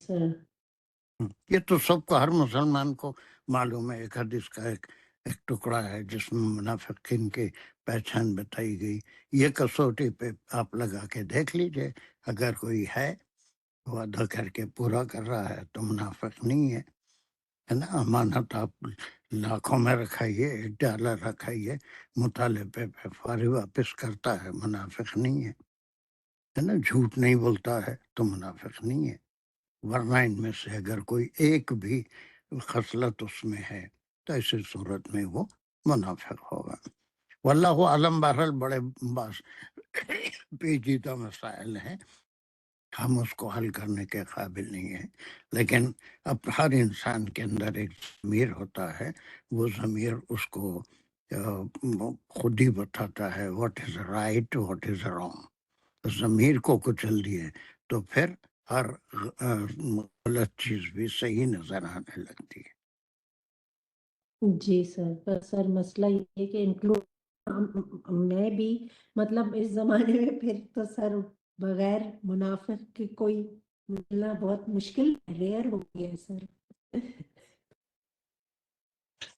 S7: سر
S1: یہ تو سب کو، ہر مسلمان کو معلوم ہے. ایک حدیث کا ایک ٹکڑا ہے جس میں منافقین کی پہچان بتائی گئی. یہ کسوٹی پہ آپ لگا کے دیکھ لیجئے، اگر کوئی ہے وعدہ کر کے پورا کر رہا ہے تو منافق نہیں ہے نا. امانت آپ لاکھوں میں رکھائیے، $1 رکھائیے، مطالبے پہ فوری واپس کرتا ہے، منافق نہیں ہے نا. جھوٹ نہیں بولتا ہے تو منافق نہیں ہے. ورنہ ان میں سے اگر کوئی ایک بھی خصلت اس میں ہے تو ایسی صورت میں وہ منافق ہوگا. واللہ عالم. بہرحال بڑے پیچیدہ مسائل ہیں، ہم اس کو حل کرنے کے قابل نہیں ہیں، لیکن اب ہر انسان کے اندر ایک ضمیر ہوتا ہے، وہ ضمیر اس کو خود ہی بتاتا ہے what is right what is wrong. ضمیر کو کچل دیے تو پھر ہر غلط چیز بھی صحیح نظر آنے لگتی ہے.
S7: جی سر، پر سر مسئلہ یہ ہے کہ میں بھی مطلب اس زمانے میں پھر تو سر بغیر منافق کے کوئی ملنا بہت مشکل، ریئر ہو گیا ہے سر.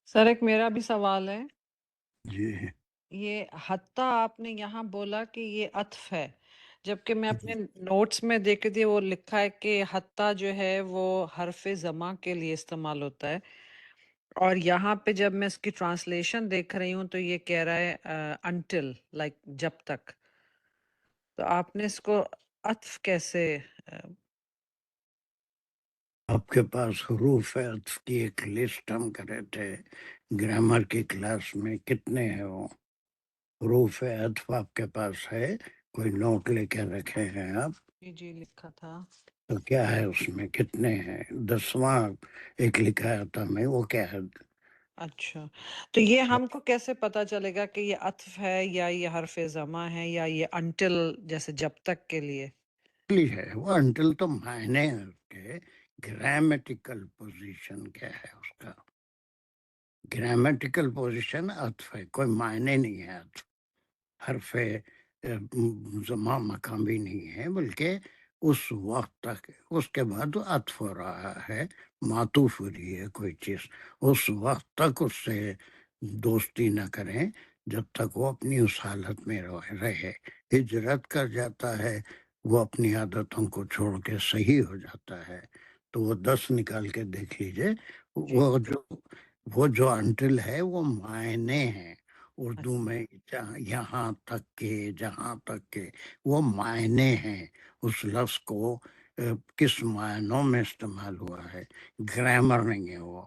S2: سر ایک میرا بھی سوال ہے.
S1: جی
S2: یہ حتیٰ آپ نے یہاں بولا کہ یہ عطف ہے، جبکہ میں اپنے نوٹس میں دیکھ رہی وہ لکھا ہے کہ حتیٰ جو ہے وہ حرف جمع کے لیے استعمال ہوتا ہے، اور یہاں پہ جب میں اس کی ٹرانسلیشن دیکھ رہی ہوں تو یہ کہہ رہا ہے انٹل، لائک جب تک. تو آپ نے اس کو عطف کیسے
S1: آپ کے پاس حروف عطف کی ایک لسٹ ہم کرے تھے گرامر کی کلاس میں، کتنے ہیں وہ حروف عطف آپ کے پاس ہے؟ کوئی نوٹ لے کے رکھے ہیں آپ؟
S2: جی لکھا تھا.
S1: تو کیا ہے اس میں، کتنے ہیں؟ 10واں ایک لکھا تھا میں، وہ کیا ہے؟
S2: اچھا، تو یہ ہم کو کیسے پتا چلے گا کہ یہ عطف ہے یا یہ حرف جمع ہے یا یہ انٹل جیسے جب تک کے لیے؟
S1: ہے وہ انٹل تو معنی ہے اس کے، گرامیٹیکل پوزیشن کیا ہے اس کا؟ گرامیٹیکل پوزیشن عطف ہے، کوئی معنی نہیں ہے عطف. حرف زماں مقام بھی نہیں ہے، بلکہ اس وقت تک، اس کے بعد عطف ہو رہا ہے، معطوف ہو رہی ہے کوئی چیز، اس وقت تک اس سے دوستی نہ کریں جب تک وہ اپنی اس حالت میں رہے. ہجرت کر جاتا ہے، وہ اپنی عادتوں کو چھوڑ کے صحیح ہو جاتا ہے، تو وہ 10 نکال کے دیکھ لیجئے. وہ جو انٹل ہے وہ معنی ہے اردو میں، یہاں تک کہ، جہاں تک کہ، وہ معنی ہیں. اس لفظ کو کس معنوں میں استعمال ہوا ہے، گرامر نہیں ہے وہ.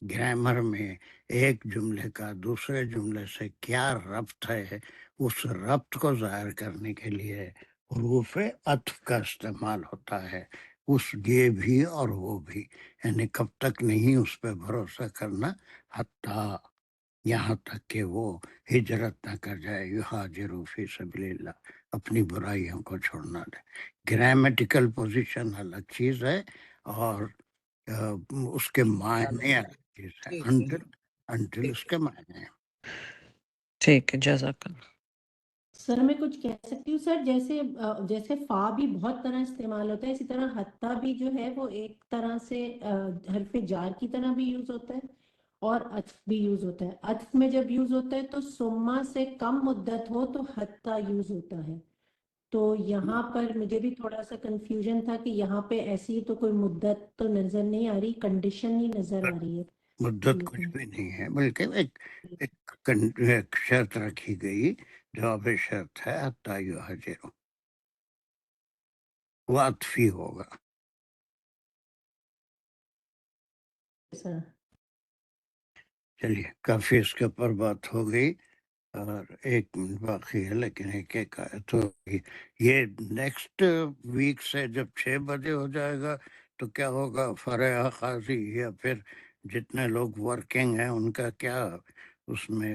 S1: گرامر میں ایک جملے کا دوسرے جملے سے کیا ربط ہے، اس ربط کو ظاہر کرنے کے لیے حروف عطف کا استعمال ہوتا ہے. اس یہ بھی اور وہ بھی، یعنی کب تک نہیں اس پہ بھروسہ کرنا، حتیٰ یہاں تک کہ وہ ہجرت نہ کر جائے، یہاجروا فی سبیل اللہ، اپنی برائیوں کو چھوڑنا دے. گرامیٹیکل پوزیشن الگ چیز ہے اور اس کے معنی الگ چیز ہے. انٹل اس کے معنی ہیں.
S2: ٹھیک ہے، جزاک اللہ.
S7: سر میں کچھ کہہ سکتی ہوں سر، جیسے فا بھی بہت طرح استعمال ہوتا ہے، اسی طرح حتیٰ بھی جو ہے وہ ایک طرح سے حرف جار کی طرح بھی یوز ہوتا ہے اور عطف بھی یوز ہوتا ہے. عطف میں جب یوز ہوتا ہے تو ثم سے کم مدت ہو تو حتیٰ یوز ہوتا ہے. تو یہاں پر مجھے بھی تھوڑا سا کنفیوژن تھا کہ یہاں پہ ایسی تو کوئی مدت تو نظر نہیں آ رہی، کنڈیشن ہی نظر آ رہی ہے.
S1: مدت کچھ بھی نہیں ہے، بلکہ ایک شرط رکھی گئی، جواب شرط ہے حتیٰ یہاجروا، وہ عطفی ہوگا.
S7: سر
S1: چلیے کافی اس کے اوپر بات ہو گئی. اور 1 منٹ باقی ہے لیکن ایک ایک آیت ہوگی. یہ نیکسٹ ویک سے جب 6 بجے ہو جائے گا تو کیا ہوگا؟ فرح قاضی یا پھر جتنے لوگ ورکنگ ہیں ان کا کیا اس میں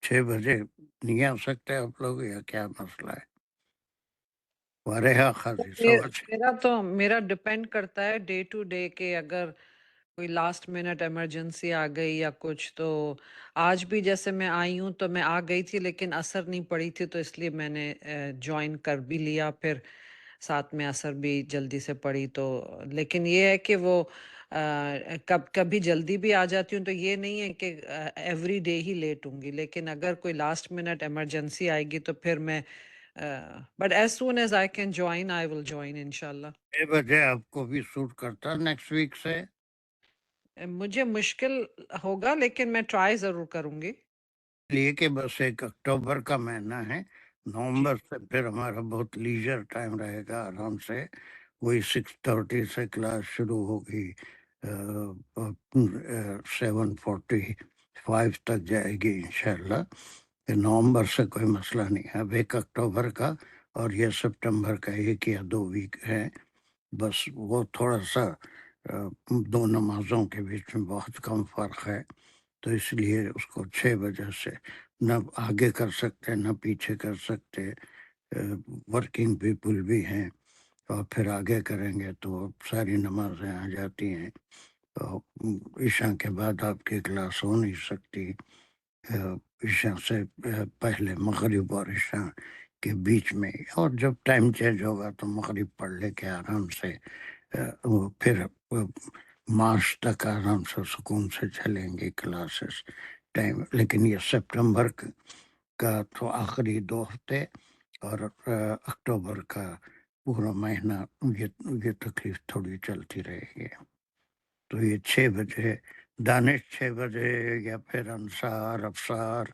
S1: 6 بجے نہیں آ سکتے آپ لوگ یا کیا مسئلہ ہے؟ فرح قاضی
S2: میرا ڈپینڈ کرتا ہے ڈے ٹو ڈے کہ اگر کوئی لاسٹ منٹ ایمرجنسی آ گئی یا کچھ. تو آج بھی جیسے میں آئی ہوں تو میں آ گئی تھی لیکن اثر نہیں پڑی تھی تو اس لیے میں نے جوائن کر بھی لیا، پھر ساتھ میں اثر بھی جلدی سے پڑی. تو لیکن یہ ہے کہ وہ کبھی جلدی بھی آ جاتی ہوں تو یہ نہیں ہے کہ ایوری ڈے ہی لیٹ ہوں گی، لیکن اگر کوئی لاسٹ منٹ ایمرجنسی آئے گی تو پھر میں but as soon as I can join I will join انشاءاللہ.
S1: 6 بجے آپ کو بھی سوٹ کرتا نیکسٹ ویک سے؟
S2: مجھے مشکل ہوگا لیکن میں ٹرائی ضرور کروں گی.
S1: لیے کہ بس 1 اکتوبر کا مہینہ ہے، نومبر سے پھر ہمارا بہت لیجر ٹائم رہے گا، آرام سے وہی 6:30 سے کلاس شروع ہوگی، 7:45 تک جائے گی انشاءاللہ. نومبر سے کوئی مسئلہ نہیں ہے. اب 1 اکتوبر کا اور یہ سپٹمبر کا 1 یا 2 ویک ہے، بس وہ تھوڑا سا 2 نمازوں کے بیچ میں بہت کم فرق ہے، تو اس لیے اس کو 6 بجے سے نہ آگے کر سکتے نہ پیچھے کر سکتے. ورکنگ پیپل بھی ہیں اور پھر آگے کریں گے تو ساری نمازیں آ جاتی ہیں. عشاء کے بعد آپ کی کلاس ہو نہیں سکتی، عشاء سے پہلے مغرب اور عشاء کے بیچ میں، اور جب ٹائم چینج ہوگا تو مغرب پڑھ لے کے آرام سے وہ پھر مارچ تک آرام سے سکون سے چلیں گے کلاسز ٹائم. لیکن یہ سپٹمبر کا تو آخری 2 ہفتے اور اکتوبر کا پورا مہینہ یہ تکلیف تھوڑی چلتی رہے گی. تو یہ 6 بجے دانش 6 بجے یا پھر انصار افسار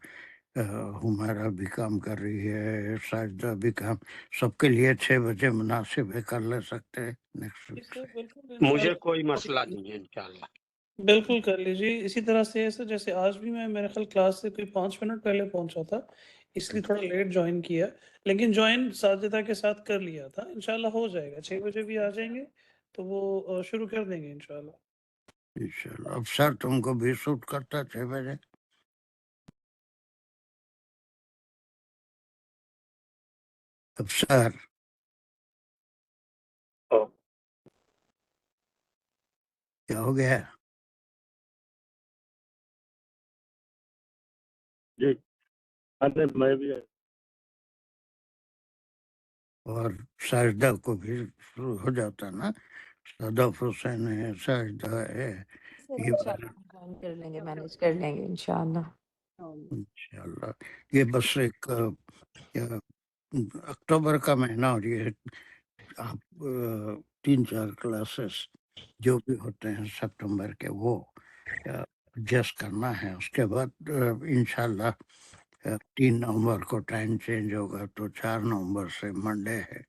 S1: ہمارا بھی کام کر رہی ہے، ساجدہ بھی کام، سب کے لیے 6 بجے مناسب ہے، کر لے سکتے ہیں نیکسٹ
S6: جی
S1: ویک
S6: سر،
S1: سے.
S6: بالکل
S5: مجھے
S6: انشاءاللہ.
S5: کوئی مسئلہ نہیں ہے انشاءاللہ.
S6: بالکل کر لیجیے اسی طرح سے. سر جیسے آج بھی میں میرے خیال کلاس سے کوئی 5 منٹ پہلے پہنچا تھا، اس لیے تھوڑا لیٹ جوائن کیا، لیکن جوائن ساجدہ کے ساتھ کر لیا تھا. انشاءاللہ ہو جائے گا، 6 بجے بھی آ جائیں گے تو وہ شروع کر دیں گے انشاءاللہ.
S1: انشاءاللہ. اب سر تم کو بھی سوٹ کرتا 6 بجے؟ اب سر کیا ہو گیا؟
S5: جی میں بھی
S1: اور ساجدہ کو بھی شروع ہو جاتا نا، صدف حسین ہے، ساجدہ ہے، یہ
S8: جوائن کر لیں گے، مینیج کر لیں گے انشاءاللہ.
S1: انشاءاللہ. یہ بس ایک اکتوبر کا مہینہ، اور یہ آپ 3-4 کلاسز جو بھی ہوتے ہیں سپٹمبر کے وہ ایڈجسٹ کرنا ہے. اس کے بعد انشاءاللہ 3 نومبر کو ٹائم چینج ہوگا تو 4 نومبر سے منڈے ہے،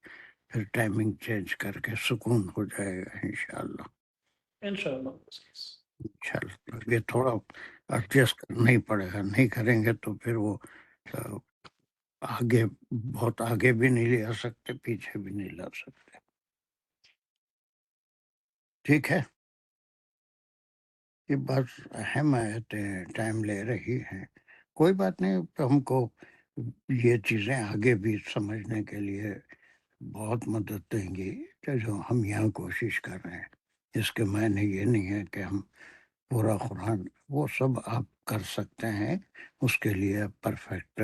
S1: پھر ٹائمنگ چینج کر کے سکون ہو جائے گا انشاءاللہ.
S6: انشاءاللہ.
S1: انشاءاللہ یہ تھوڑا ایڈجسٹ کرنا ہی پڑے گا، نہیں کریں گے تو پھر وہ آگے بہت آگے بھی نہیں لے آ سکتے، پیچھے بھی نہیں لا سکتے. ٹھیک ہے، یہ بات اہم آیتیں ٹائم لے رہی ہیں، کوئی بات نہیں. ہم کو یہ چیزیں آگے بھی سمجھنے کے لیے بہت مدد دیں گی جو ہم یہاں کوشش کر رہے ہیں. اس کے معنی یہ نہیں ہے کہ ہم پورا قرآن، وہ سب آپ کر سکتے ہیں، اس کے لیے پرفیکٹ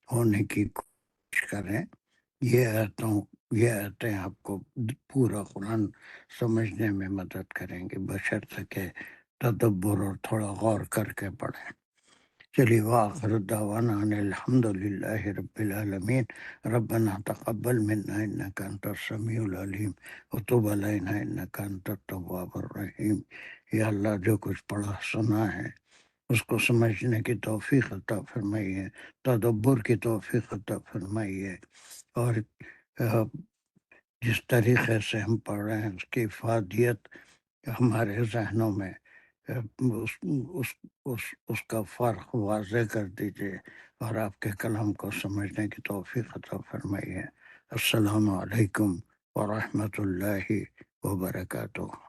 S1: ہونے کی کوشش کریں. یہ آیتیں آپ کو پورا قرآن سمجھنے میں مدد کریں گے، بشرطے کہ تدبر اور تھوڑا غور کر کے پڑھیں. چلیے، وآخر دعوانا ان الحمد للہ رب العالمین. ربنا تقبل منا انک انت السمیع العلیم وتب علینا انک انت التواب الرحیم. یا اللہ، جو کچھ پڑھا سنا ہے اس کو سمجھنے کی توفیق عطا فرمائیے، تدبر کی توفیق عطا فرمائیے، اور جس طریقے سے ہم پڑھ رہے ہیں اس کی افادیت ہمارے ذہنوں میں اس کا فرق واضح کر دیجئے اور آپ کے کلام کو سمجھنے کی توفیق عطا فرمائیے۔ السلام علیکم ورحمۃ اللہ وبرکاتہ۔